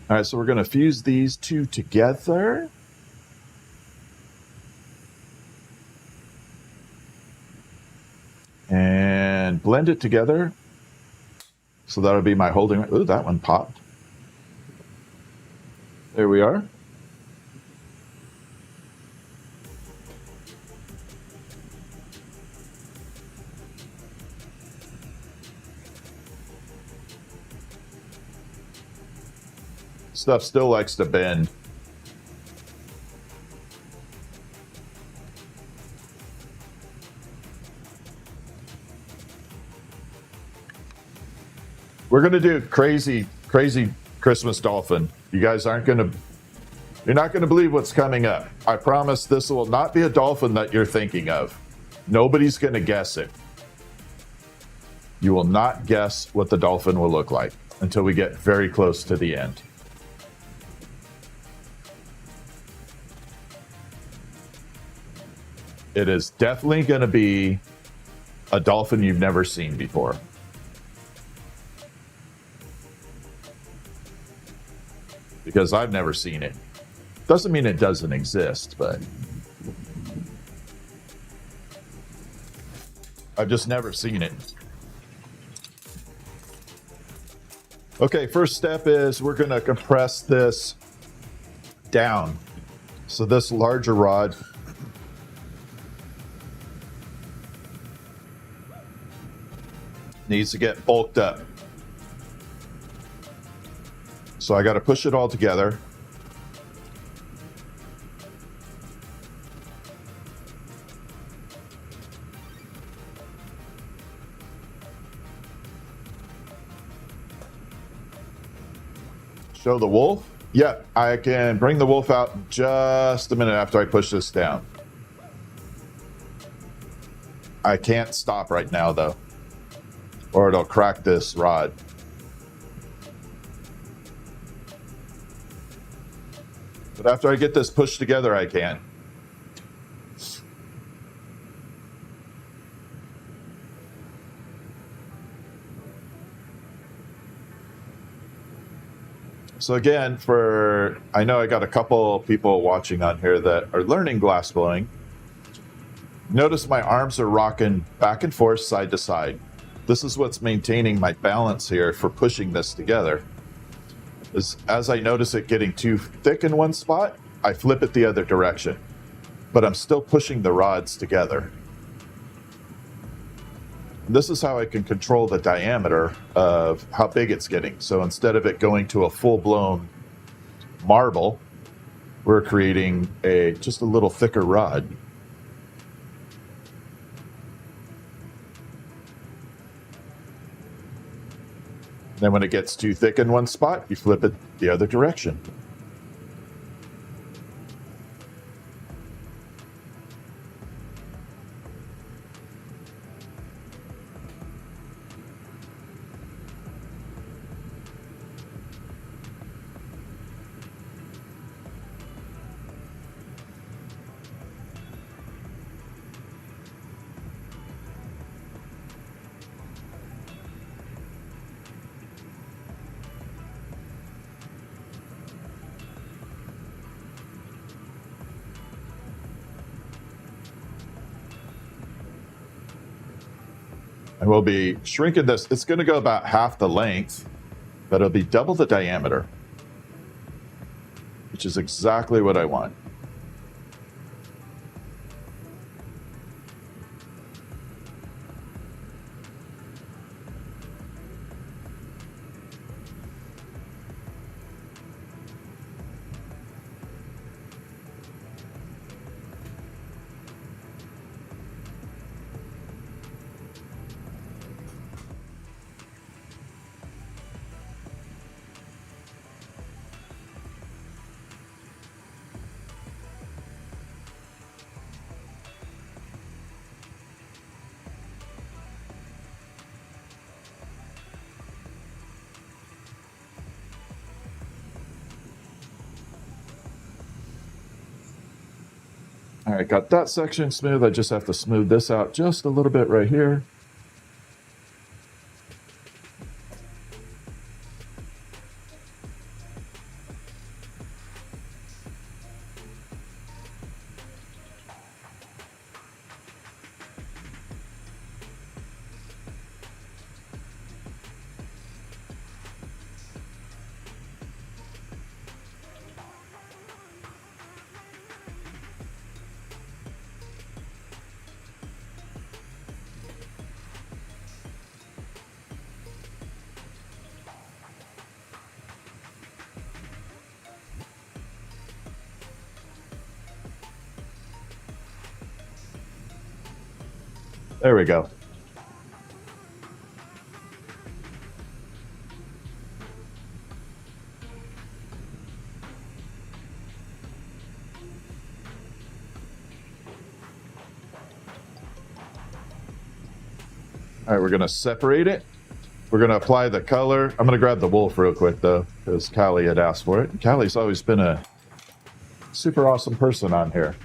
S1: All right, so we're going to fuse these two together. And blend it together. So that'll be my holding. Ooh, that one popped. There we are. Stuff still likes to bend. We're going to do crazy Christmas dolphin. You guys you're not going to believe what's coming up. I promise this will not be a dolphin that you're thinking of. Nobody's going to guess it. You will not guess what the dolphin will look like until we get very close to the end. It is definitely going to be a dolphin you've never seen before. Because I've never seen it. Doesn't mean it doesn't exist, but I've just never seen it. Okay, first step is we're going to compress this down. So this larger rod needs to get bulked up. So I got to push it all together. Show the wolf. Yeah, I can bring the wolf out in just a minute after I push this down. I can't stop right now though, or it'll crack this rod. But after I get this pushed together, I can. So again, I know I got a couple people watching on here that are learning glass blowing. Notice my arms are rocking back and forth, side to side. This is what's maintaining my balance here for pushing this together. As I notice it getting too thick in one spot, I flip it the other direction. But I'm still pushing the rods together. This is how I can control the diameter of how big it's getting. So instead of it going to a full-blown marble, we're creating just a little thicker rod. Then when it gets too thick in one spot, you flip it the other direction. And we'll be shrinking this. It's going to go about half the length, but it'll be double the diameter, which is exactly what I want. All right, got that section smooth. I just have to smooth this out just a little bit right here. There we go. All right, we're gonna separate it. We're gonna apply the color. I'm gonna grab the wolf real quick though, because Callie had asked for it. Callie's always been a super awesome person on here.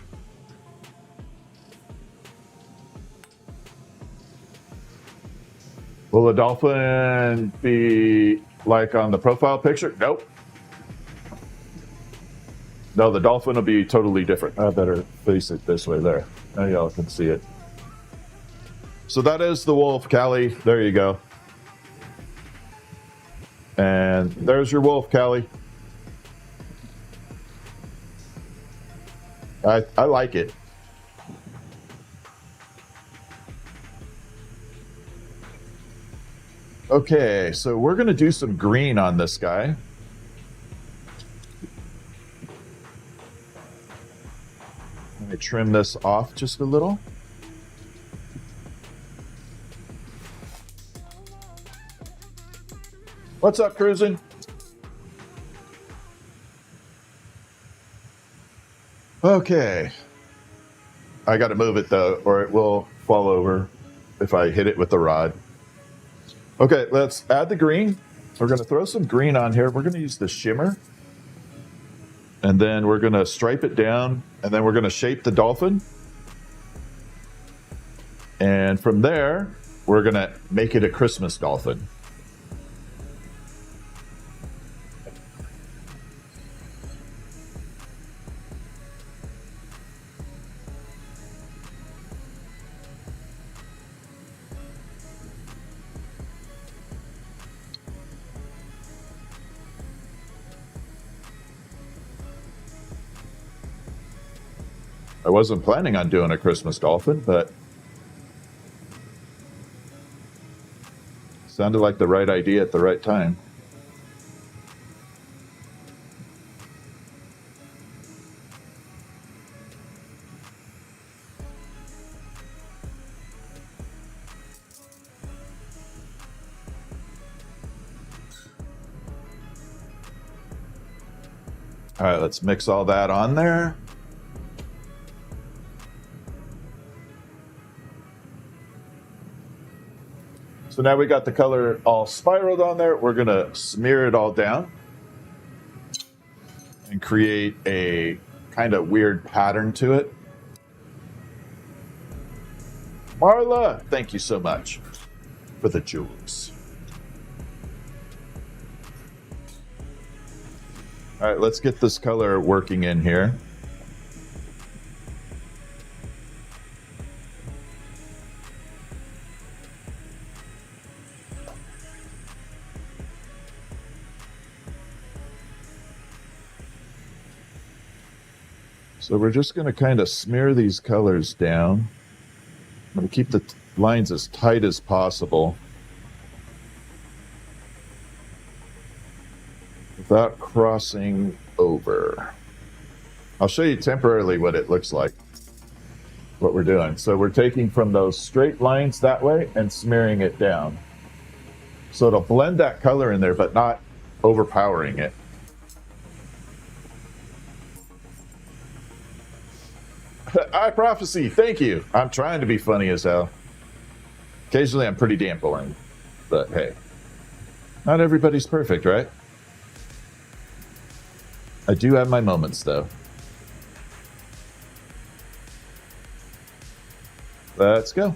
S1: Will the dolphin be like on the profile picture? Nope. No, the dolphin will be totally different. I better face it this way there. Now y'all can see it. So that is the wolf, Callie. There you go. And there's your wolf, Callie. I like it. Okay, so we're going to do some green on this guy. Let me trim this off just a little. What's up, cruising? Okay. I got to move it though, or it will fall over if I hit it with the rod. Okay, let's add the green. We're going to throw some green on here. We're going to use the shimmer. And then we're going to stripe it down. And then we're going to shape the dolphin. And from there, we're going to make it a Christmas dolphin. I wasn't planning on doing a Christmas dolphin, but sounded like the right idea at the right time. All right, let's mix all that on there. So now we got the color all spiraled on there. We're gonna smear it all down and create a kind of weird pattern to it. Marla, thank you so much for the jewels. All right, let's get this color working in here. So we're just going to kind of smear these colors down. I'm going to keep the lines as tight as possible without crossing over. I'll show you temporarily what it looks like, what we're doing. So we're taking from those straight lines that way and smearing it down. So it'll blend that color in there, but not overpowering it. I prophecy, thank you. I'm trying to be funny as hell. Occasionally I'm pretty damn boring, but hey, not everybody's perfect, right? I do have my moments though. Let's go.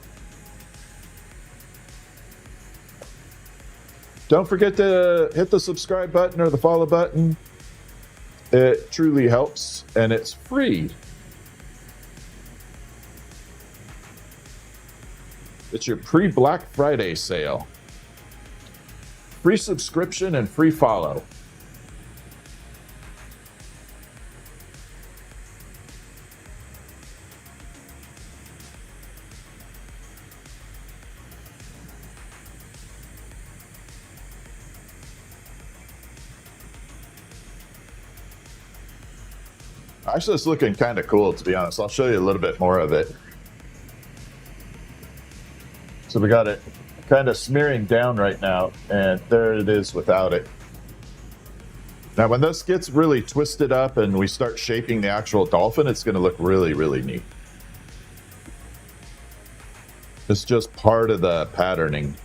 S1: Don't forget to hit the subscribe button or the follow button. It truly helps, and it's free. It's your pre-Black Friday sale. Free subscription and free follow. Actually, it's looking kind of cool, to be honest. I'll show you a little bit more of it. So we got it kind of smearing down right now, and there it is without it. Now, when this gets really twisted up and we start shaping the actual dolphin, it's going to look really, really neat. It's just part of the patterning.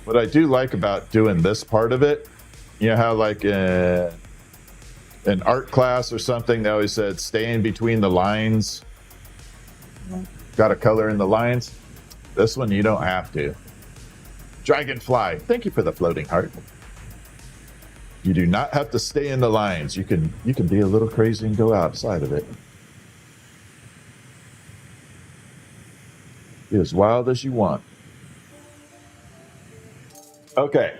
S1: What I do like about doing this part of it, you know how like in art class or something, they always said, stay in between the lines. Got to color in the lines. This one, you don't have to. Dragonfly, thank you for the floating heart. You do not have to stay in the lines. You can be a little crazy and go outside of it. Be as wild as you want. Okay,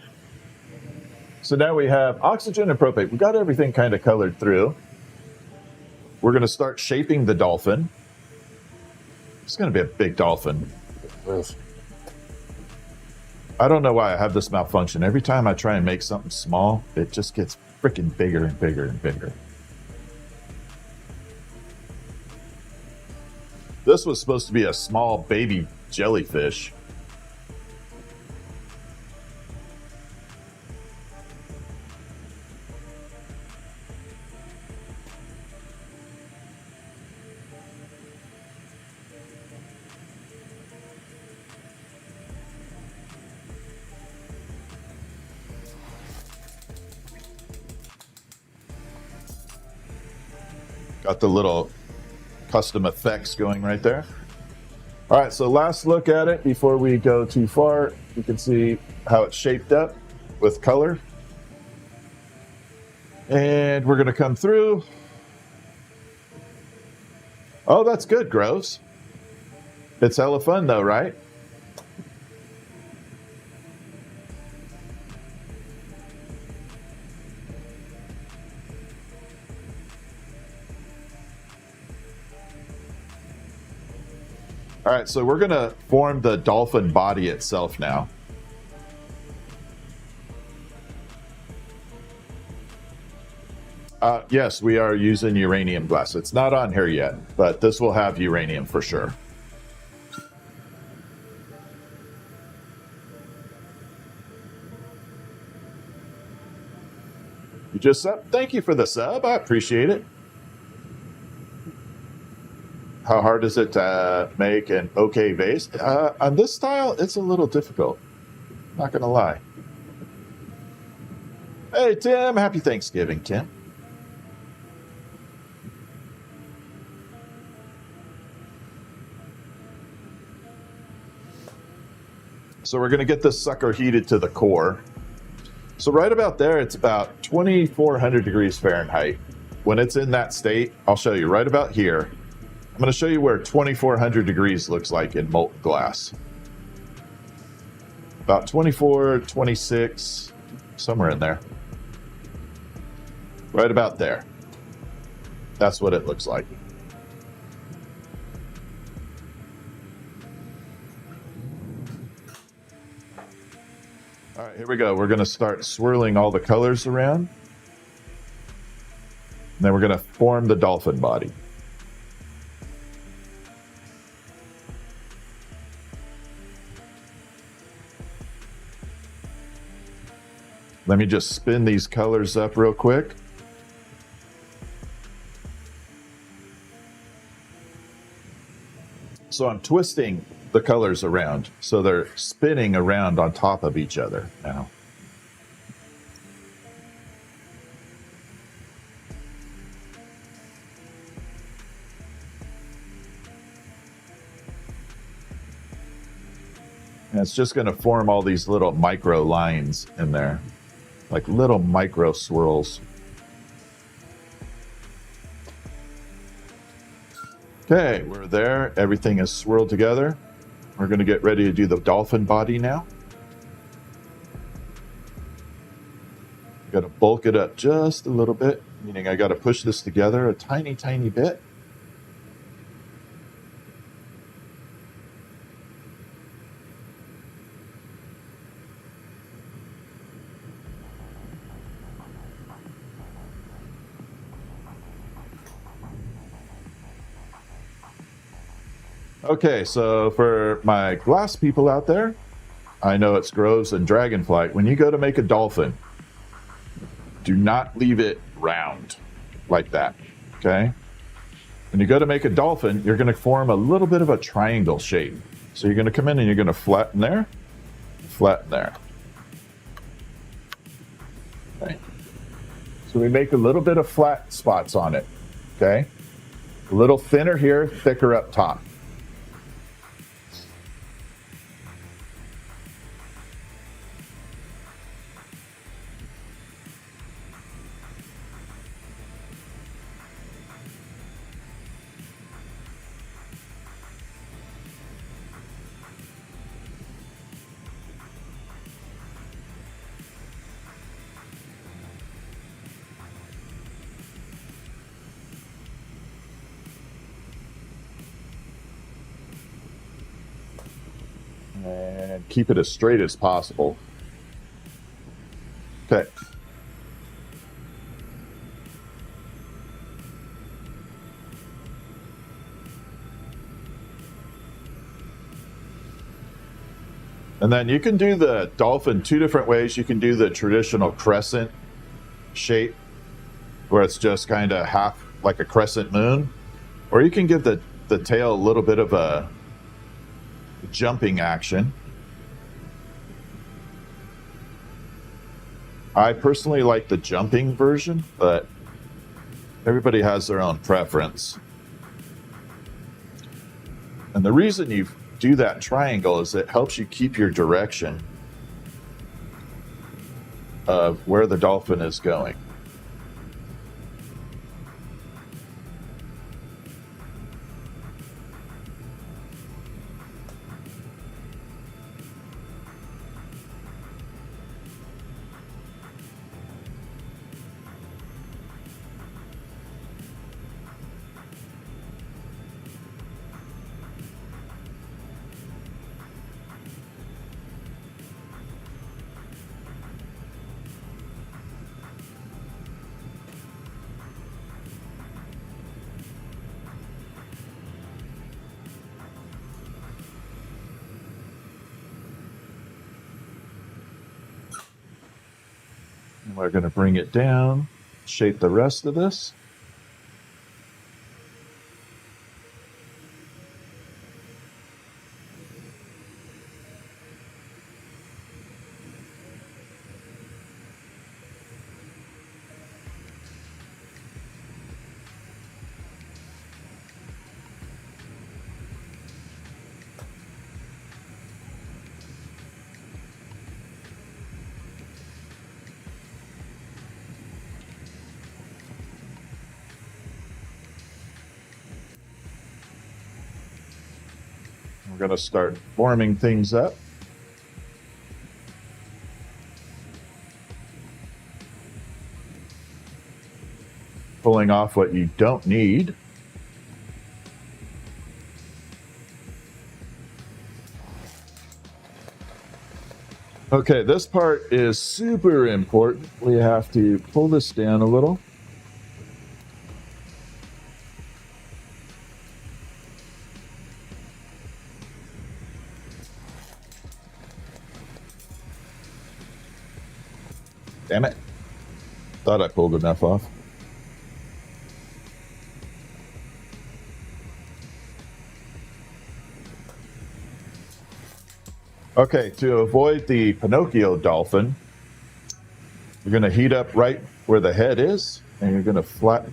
S1: so now we have oxygen and propane. We got everything kind of colored through. We're going to start shaping the dolphin. It's going to be a big dolphin. I don't know why I have this malfunction. Every time I try and make something small, it just gets freaking bigger and bigger and bigger. This was supposed to be a small baby jellyfish. Got the little custom effects going right there. All right, so last look at it before we go too far. You can see how it's shaped up with color. And we're going to come through. Oh, that's good, Groves. It's hella fun though, right? All right, so we're going to form the dolphin body itself now. Yes, we are using uranium glass. It's not on here yet, but this will have uranium for sure. You just sub? Thank you for the sub. I appreciate it. How hard is it to make an okay vase? On this style, it's a little difficult. Not going to lie. Hey, Tim. Happy Thanksgiving, Tim. So we're going to get this sucker heated to the core. So right about there, it's about 2,400 degrees Fahrenheit. When it's in that state, I'll show you right about here. I'm going to show you where 2,400 degrees looks like in molten glass. About 24, 26, somewhere in there. Right about there. That's what it looks like. All right, here we go. We're going to start swirling all the colors around. And then we're going to form the dolphin body. Let me just spin these colors up real quick. So I'm twisting the colors around, so they're spinning around on top of each other now. And it's just going to form all these little micro lines in there, like little micro swirls. Okay, we're there. Everything is swirled together. We're going to get ready to do the dolphin body now. Got to bulk it up just a little bit, meaning I got to push this together a tiny, tiny bit. Okay, so for my glass people out there, I know it's Groves and Dragonflight. When you go to make a dolphin, do not leave it round like that, okay? When you go to make a dolphin, you're going to form a little bit of a triangle shape. So you're going to come in and you're going to flatten there, flatten there. Okay. So we make a little bit of flat spots on it, okay? A little thinner here, thicker up top. And keep it as straight as possible. Okay. And then you can do the dolphin two different ways. You can do the traditional crescent shape, where it's just kind of half like a crescent moon, or you can give the tail a little bit of a jumping action. I personally like the jumping version, but everybody has their own preference. And the reason you do that triangle is it helps you keep your direction of where the dolphin is going. And we're going to bring it down, shape the rest of this. We're going to start forming things up. Pulling off what you don't need. Okay, this part is super important. We have to pull this down a little. Damn it. Thought I pulled enough off. Okay, to avoid the Pinocchio dolphin, you're going to heat up right where the head is, and you're going to flatten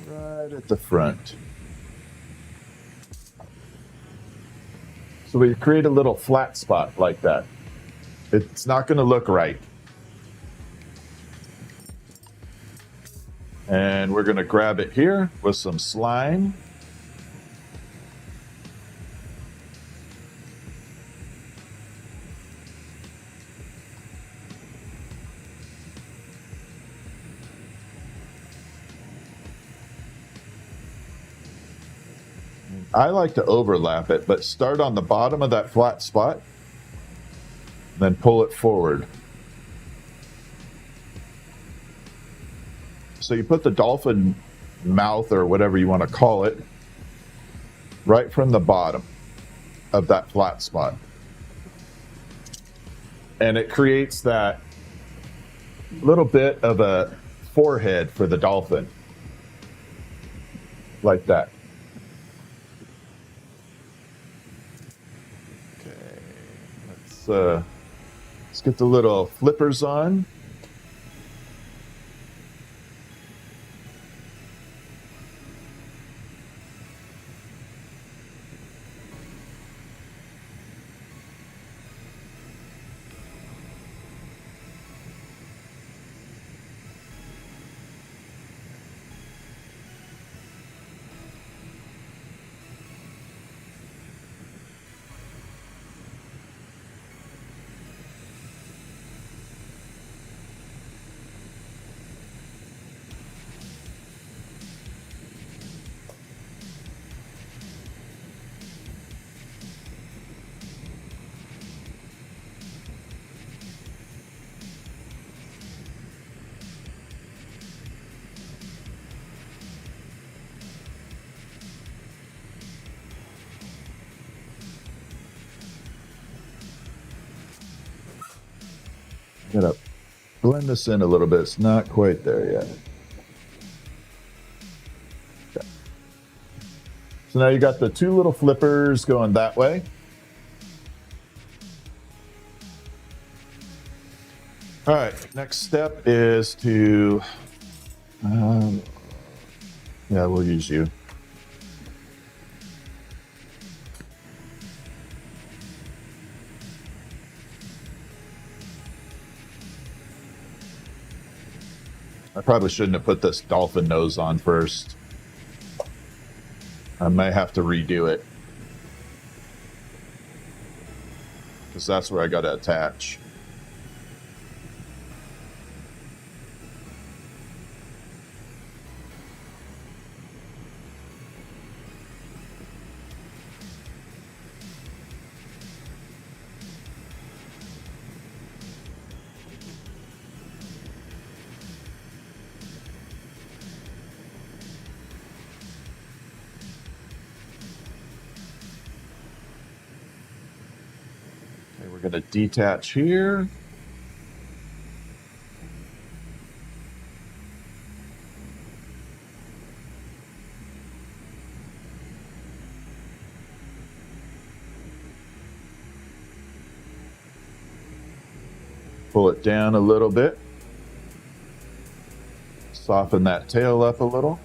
S1: right at the front. So we create a little flat spot like that. It's not going to look right. And we're going to grab it here with some slime. I like to overlap it, but start on the bottom of that flat spot, then pull it forward. So you put the dolphin mouth, or whatever you want to call it, right from the bottom of that flat spot. And it creates that little bit of a forehead for the dolphin. Like that. Okay, let's get the little flippers on. Gotta blend this in a little bit. It's not quite there yet. Okay. So now you got the two little flippers going that way. All right, next step is to, yeah, we'll use you. I probably shouldn't have put this dolphin nose on first. I may have to redo it, because that's where I got to attach. We're going to detach here. Pull it down a little bit. Soften that tail up a little.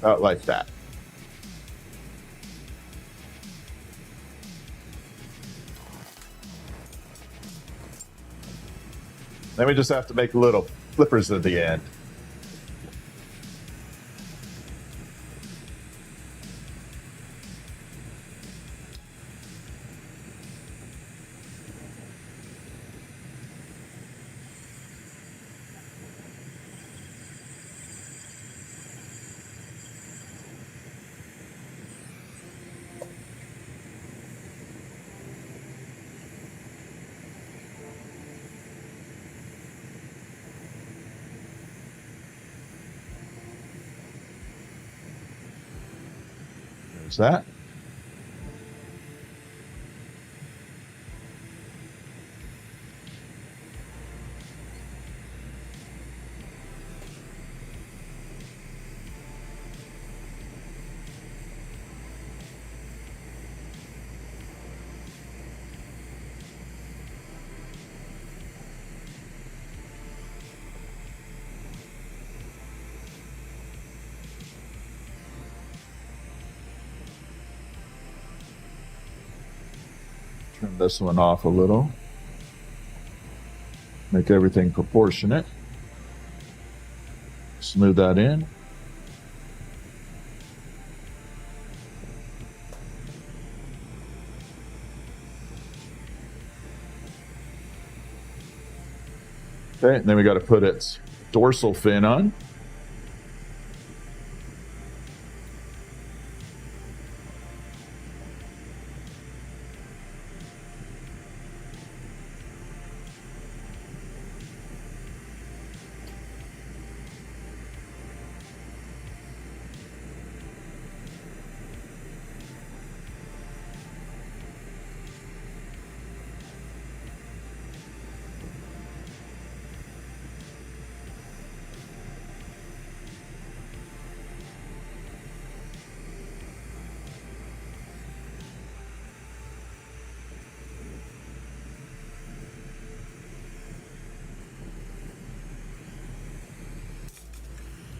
S1: About like that. Then we just have to make little flippers at the end. There's that. Trim this one off a little. Make everything proportionate. Smooth that in. Okay, and then we got to put its dorsal fin on.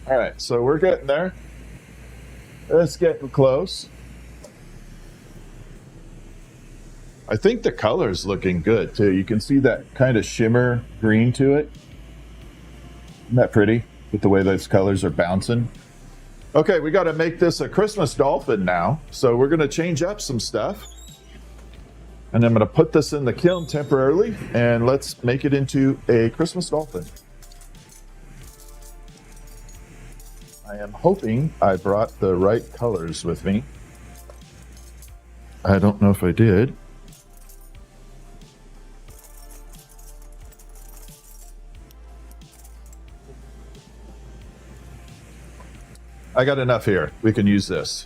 S1: All right, so we're getting there. It's getting close. I think the color's looking good too. You can see that kind of shimmer green to it. Isn't that pretty with the way those colors are bouncing? Okay, we got to make this a Christmas dolphin now. So we're going to change up some stuff. And I'm going to put this in the kiln temporarily, and let's make it into a Christmas dolphin. I am hoping I brought the right colors with me. I don't know if I did. I got enough here. We can use this.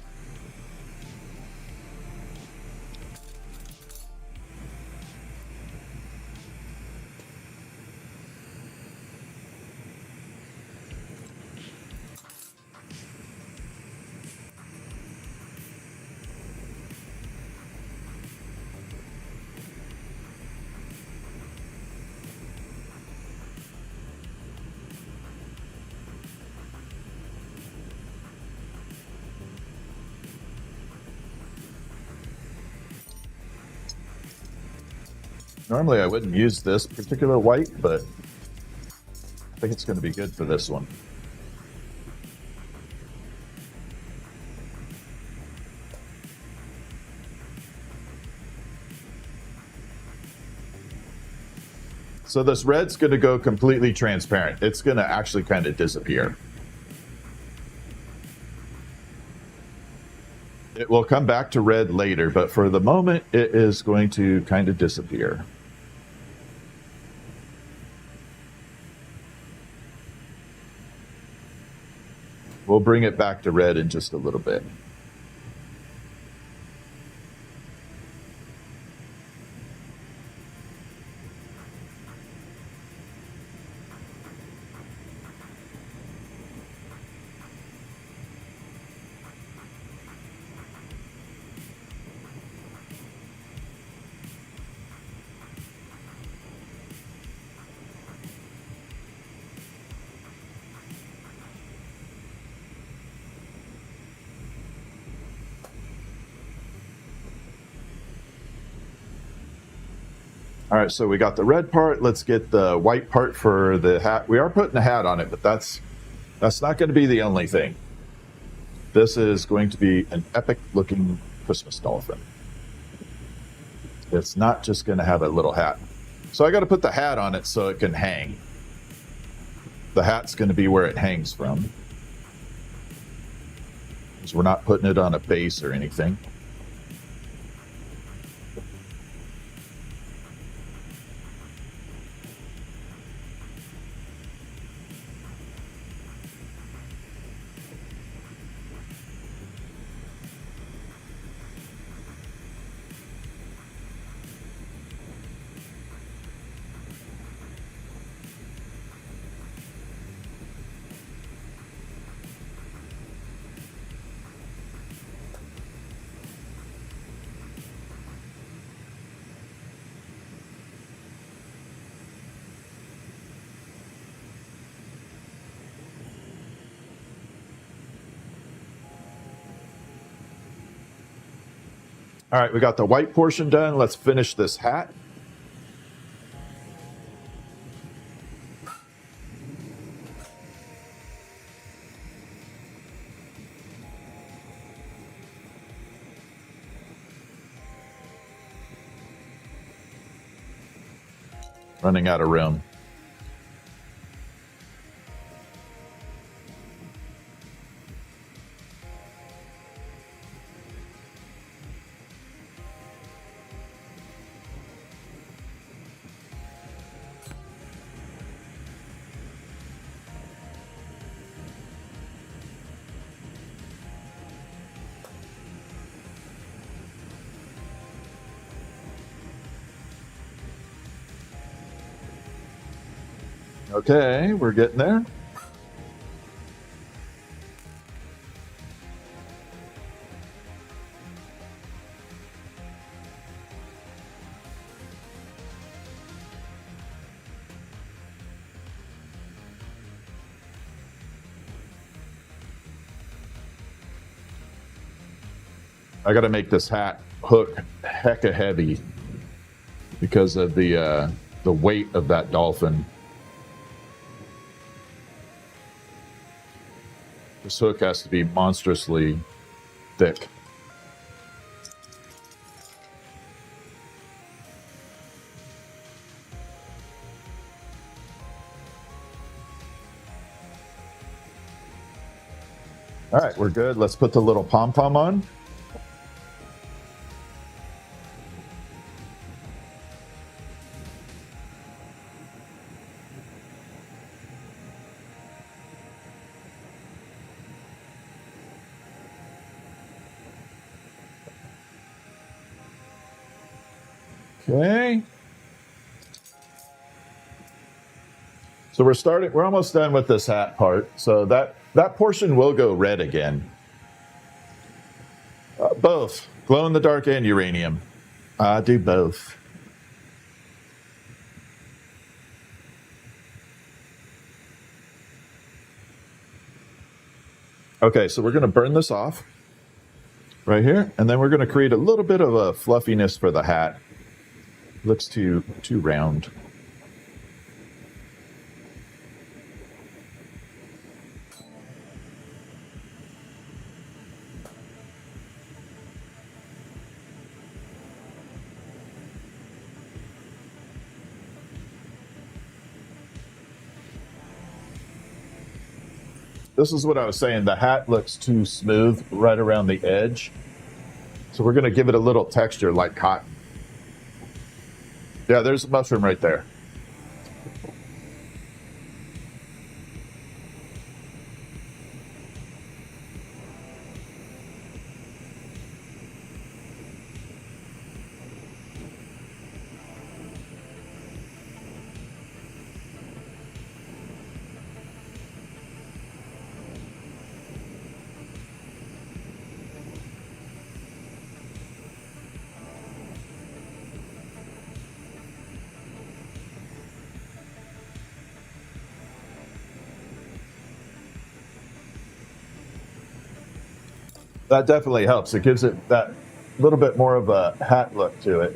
S1: Normally I wouldn't use this particular white, but I think it's going to be good for this one. So this red's going to go completely transparent. It's going to actually kind of disappear. It will come back to red later, but for the moment it is going to kind of disappear. We'll bring it back to red in just a little bit. All right, so we got the red part. Let's get the white part for the hat. We are putting a hat on it, but that's not going to be the only thing. This is going to be an epic looking Christmas dolphin. It's not just going to have a little hat. So I got to put the hat on it so it can hang. The hat's going to be where it hangs from, because we're not putting it on a base or anything. All right, we got the white portion done. Let's finish this hat. Running out of room. Okay, we're getting there. I got to make this hat hook hecka heavy because of the weight of that dolphin. This hook has to be monstrously thick. All right, we're good. Let's put the little pom-pom on. Okay. So we're almost done with this hat part. So that portion will go red again. Both glow in the dark and uranium. I do both. Okay, so we're going to burn this off right here, and then we're going to create a little bit of a fluffiness for the hat. Looks too round. This is what I was saying. The hat looks too smooth right around the edge. So we're going to give it a little texture like cotton. Yeah, there's a mushroom right there. That definitely helps. It gives it that little bit more of a hat look to it.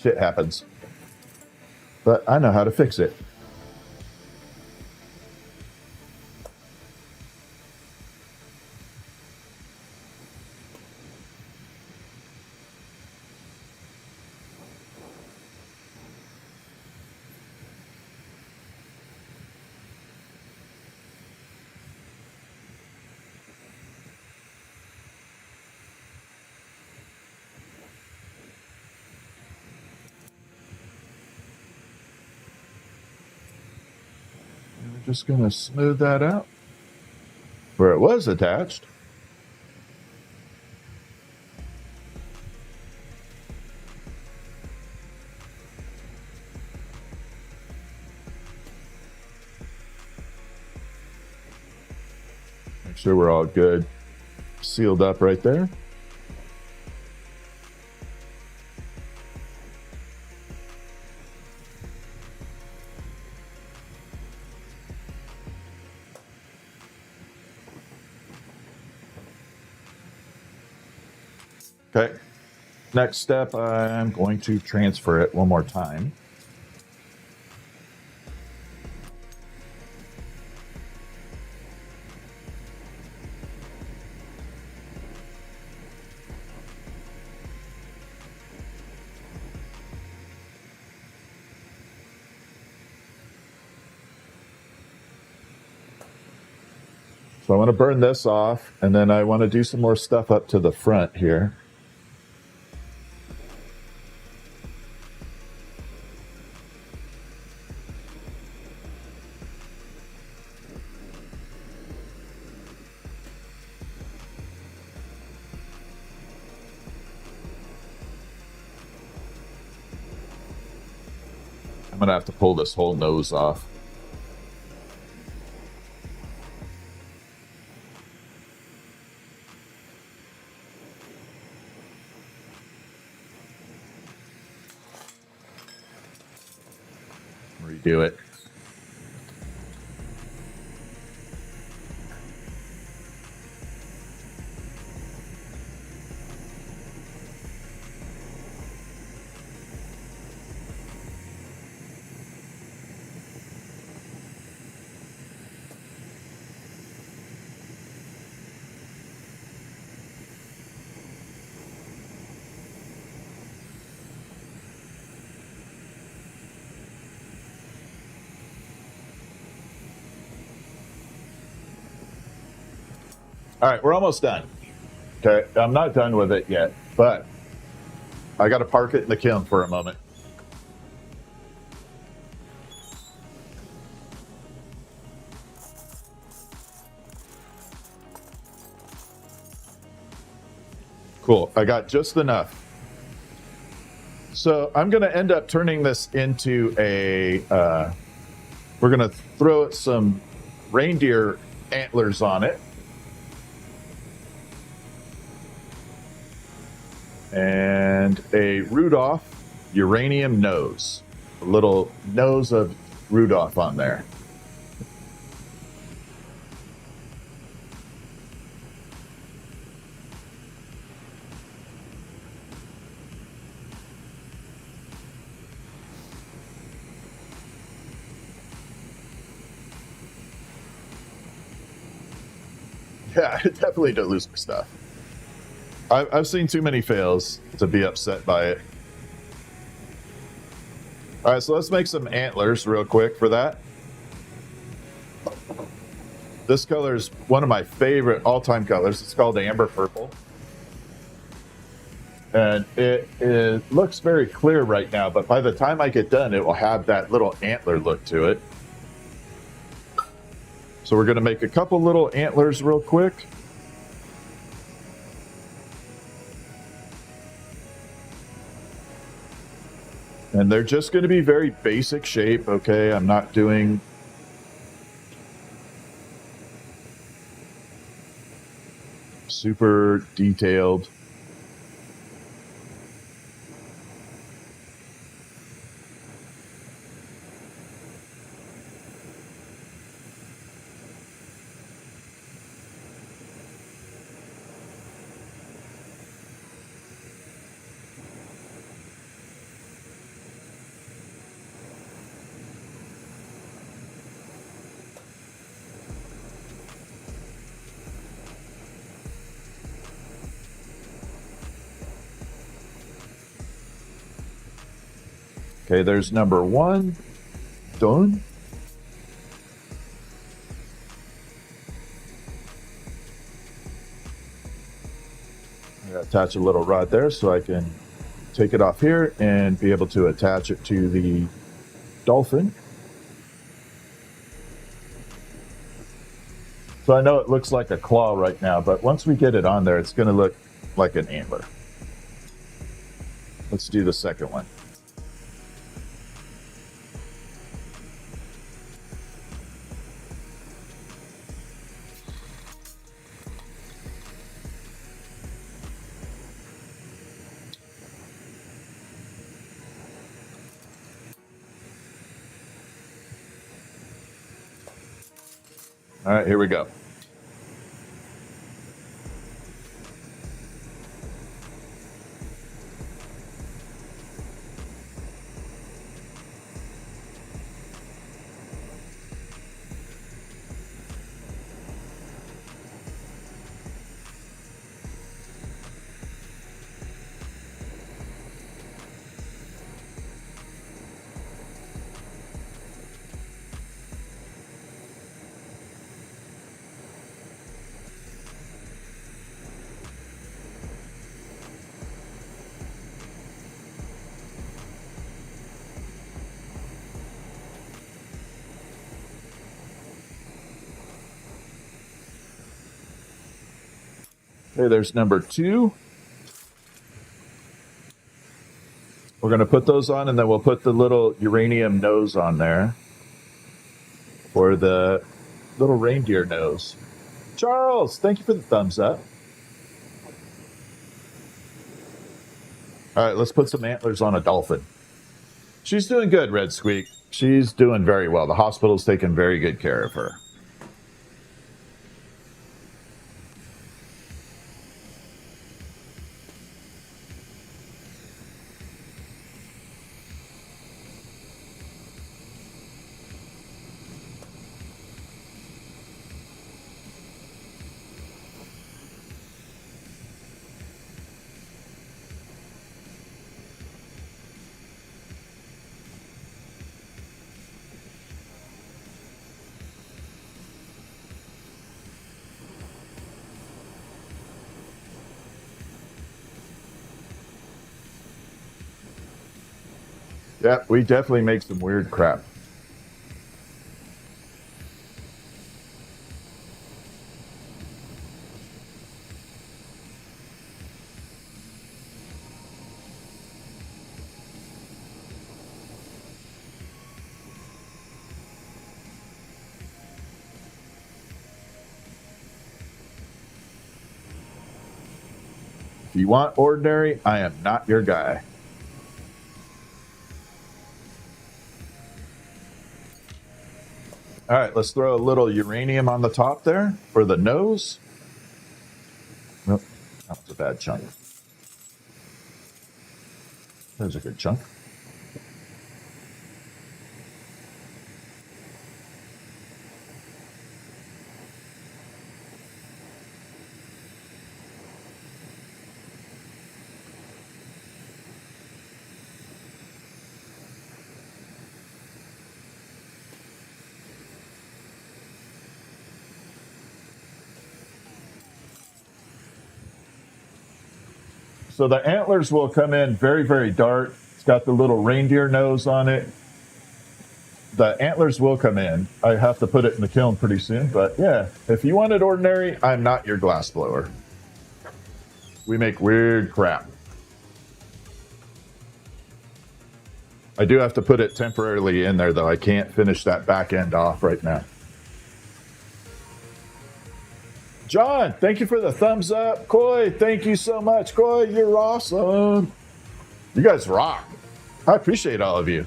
S1: Shit happens. But I know how to fix it. We're just going to smooth that out where it was attached. Make sure we're all good. sealed up right there. Okay, next step, I'm going to transfer it one more time. So I want to burn this off, and then I want to do some more stuff up to the front here. I'm going to have to pull this whole nose off. Redo it. All right, we're almost done. Okay, I'm not done with it yet, but I got to park it in the kiln for a moment. Cool, I got just enough. So I'm going to end up turning this into a, we're going to throw some reindeer antlers on it. And a Rudolph uranium nose. A little nose of Rudolph on there. Yeah, I definitely don't lose my stuff. I've seen too many fails to be upset by it. All right, so let's make some antlers real quick for that. This color is one of my favorite all-time colors. It's called Amber Purple. And it looks very clear right now, but by the time I get done, it will have that little antler look to it. So we're going to make a couple little antlers real quick. And they're just going to be very basic shape, okay? I'm not doing super detailed. Okay, there's number one. Done. I'm going to attach a little rod there so I can take it off here and be able to attach it to the dolphin. So I know it looks like a claw right now, but once we get it on there, it's going to look like an antler. Let's do the second one. All right, here we go. Okay, there's number 2. We're going to put those on, and then we'll put the little uranium nose on there for the little reindeer nose. Charles, thank you for the thumbs up. All right, let's put some antlers on a dolphin. She's doing good, Red Squeak. She's doing very well. The hospital's taking very good care of her. Yeah, we definitely make some weird crap. If you want ordinary, I am not your guy. All right, let's throw a little uranium on the top there for the nose. Nope, that was a bad chunk. There's a good chunk. So the antlers will come in very, very dark. It's got the little reindeer nose on it. The antlers will come in. I have to put it in the kiln pretty soon, but yeah, if you want it ordinary, I'm not your glass blower. We make weird crap. I do have to put it temporarily in there, though. I can't finish that back end off right now. John, thank you for the thumbs up. Coy, thank you so much. Coy, you're awesome. You guys rock. I appreciate all of you.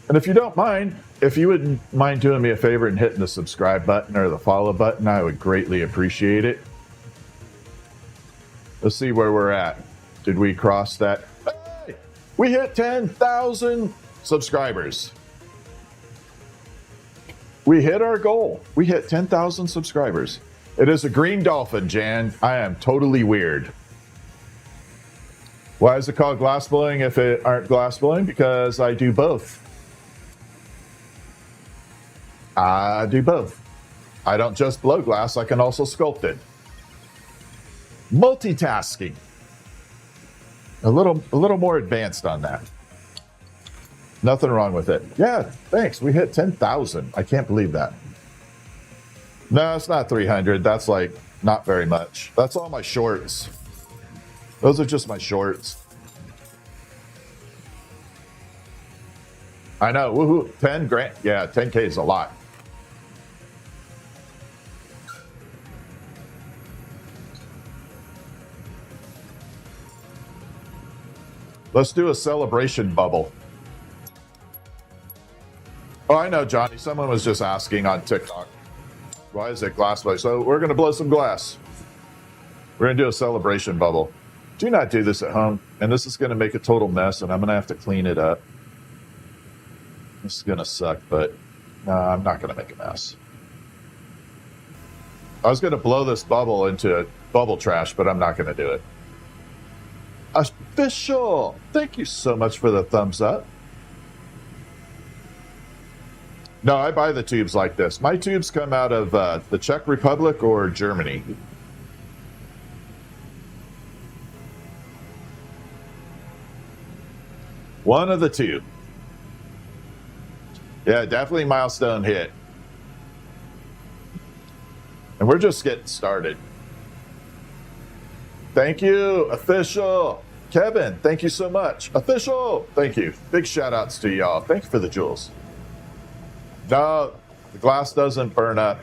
S1: And if you don't mind, if you wouldn't mind doing me a favor and hitting the subscribe button or the follow button, I would greatly appreciate it. Let's see where we're at. Did we cross that? Hey, we hit 10,000 subscribers. We hit our goal. We hit 10,000 subscribers. It is a green dolphin, Jan. I am totally weird. Why is it called glass blowing if it aren't glass blowing? Because I do both. I do both. I don't just blow glass, I can also sculpt it. Multitasking. A little more advanced on that. Nothing wrong with it. Yeah, thanks. We hit 10,000. I can't believe that. No, it's not 300. That's like not very much. That's all my shorts. Those are just my shorts. I know. Woohoo. 10 grand. Yeah, 10K is a lot. Let's do a celebration bubble. Oh, I know, Johnny. Someone was just asking on TikTok. Why is it glass blowing? So we're going to blow some glass. We're going to do a celebration bubble. Do not do this at home. And this is going to make a total mess, and I'm going to have to clean it up. This is going to suck, but no, I'm not going to make a mess. I was going to blow this bubble into bubble trash, but I'm not going to do it. Official! Thank you so much for the thumbs up. No, I buy the tubes like this. My tubes come out of the Czech Republic or Germany. One of the two. Yeah, definitely milestone hit. And we're just getting started. Thank you, official. Kevin, thank you so much. Official, thank you. Big shout outs to y'all. Thank you for the jewels. No, the glass doesn't burn up.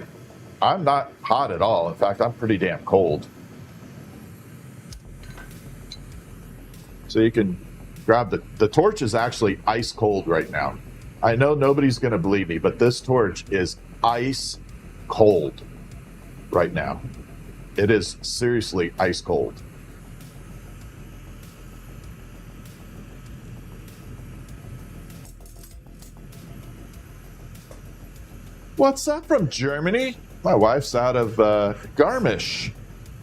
S1: I'm not hot at all. In fact, I'm pretty damn cold. So you can grab the torch is actually ice cold right now. I know nobody's going to believe me, but this torch is ice cold right now. It is seriously ice cold. What's up from Germany? My wife's out of Garmisch.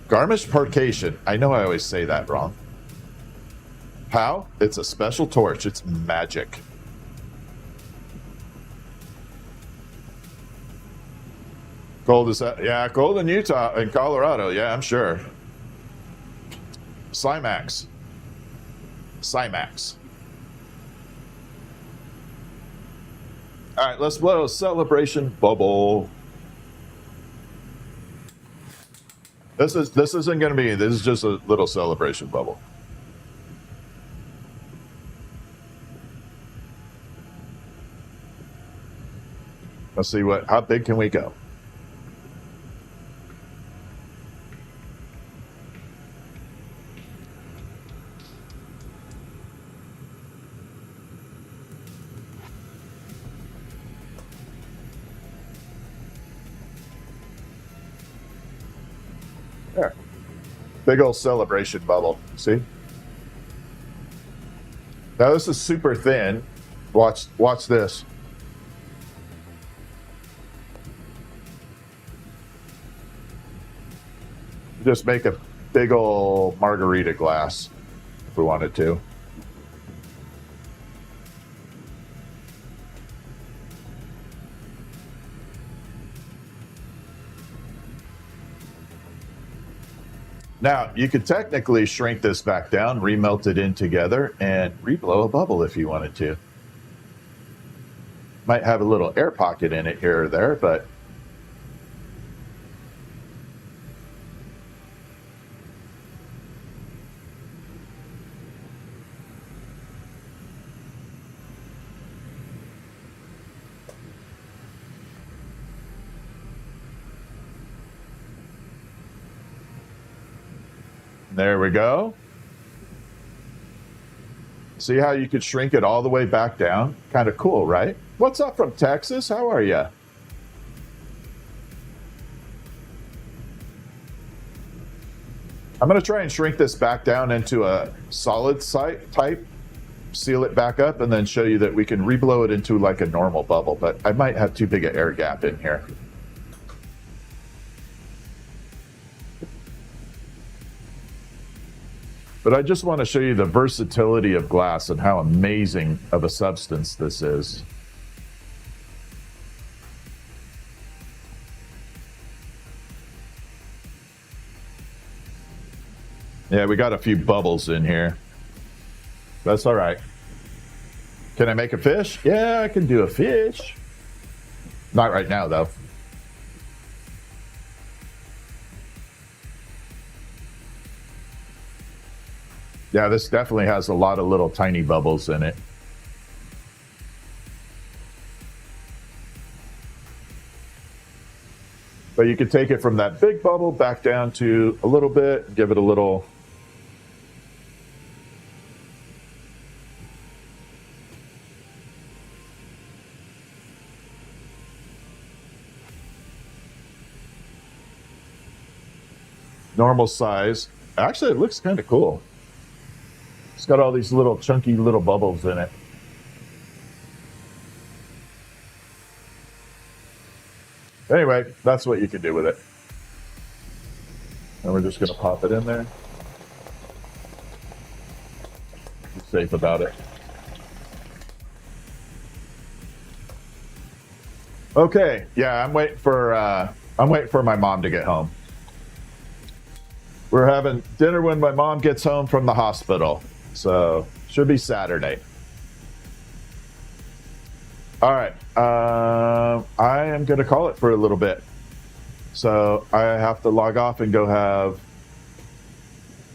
S1: Garmisch-Partenkirchen. I know I always say that wrong. How? It's a special torch. It's magic. Cold is that? Yeah, cold in Utah and Colorado. Yeah, I'm sure. Cymax. All right, let's blow a celebration bubble. This isn't going to be. This is just a little celebration bubble. Let's see how big can we go? There. Big old celebration bubble. See? Now this is super thin. Watch this. Just make a big old margarita glass if we wanted to. Now, you could technically shrink this back down, remelt it in together, and reblow a bubble if you wanted to. Might have a little air pocket in it here or there, but there we go. See how you could shrink it all the way back down? Kind of cool, right? What's up from Texas? How are you? I'm going to try and shrink this back down into a solid type, seal it back up, and then show you that we can reblow it into like a normal bubble, but I might have too big an air gap in here. But I just want to show you the versatility of glass and how amazing of a substance this is. Yeah, we got a few bubbles in here. That's all right. Can I make a fish? Yeah, I can do a fish. Not right now, though. Yeah, this definitely has a lot of little tiny bubbles in it. But you could take it from that big bubble back down to a little bit, give it a little. normal size. Actually, it looks kind of cool. It's got all these little chunky little bubbles in it. Anyway, that's what you can do with it. And we're just going to pop it in there. Be safe about it. Okay, yeah, I'm waiting for my mom to get home. We're having dinner when my mom gets home from the hospital, so should be Saturday. All right, I am going to call it for a little bit. So I have to log off and go have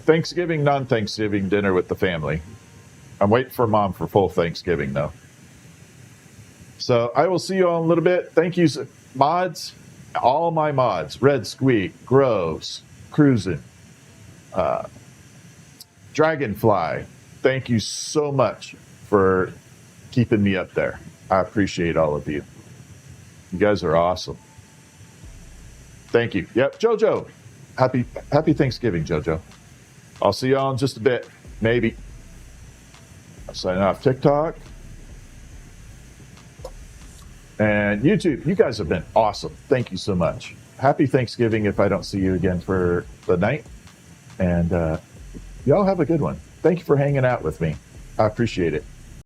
S1: Thanksgiving, non-Thanksgiving dinner with the family. I'm waiting for mom for full Thanksgiving though. So I will see you all in a little bit. Thank you, mods, all my mods, Red Squeak, Groves, Cruisin', Dragonfly. Thank you so much for keeping me up there. I appreciate all of you. You guys are awesome. Thank you. Yep, Jojo. Happy Thanksgiving, Jojo. I'll see y'all in just a bit, maybe. I'll sign off TikTok. And YouTube, you guys have been awesome. Thank you so much. Happy Thanksgiving if I don't see you again for the night. And y'all have a good one. Thank you for hanging out with me. I appreciate it.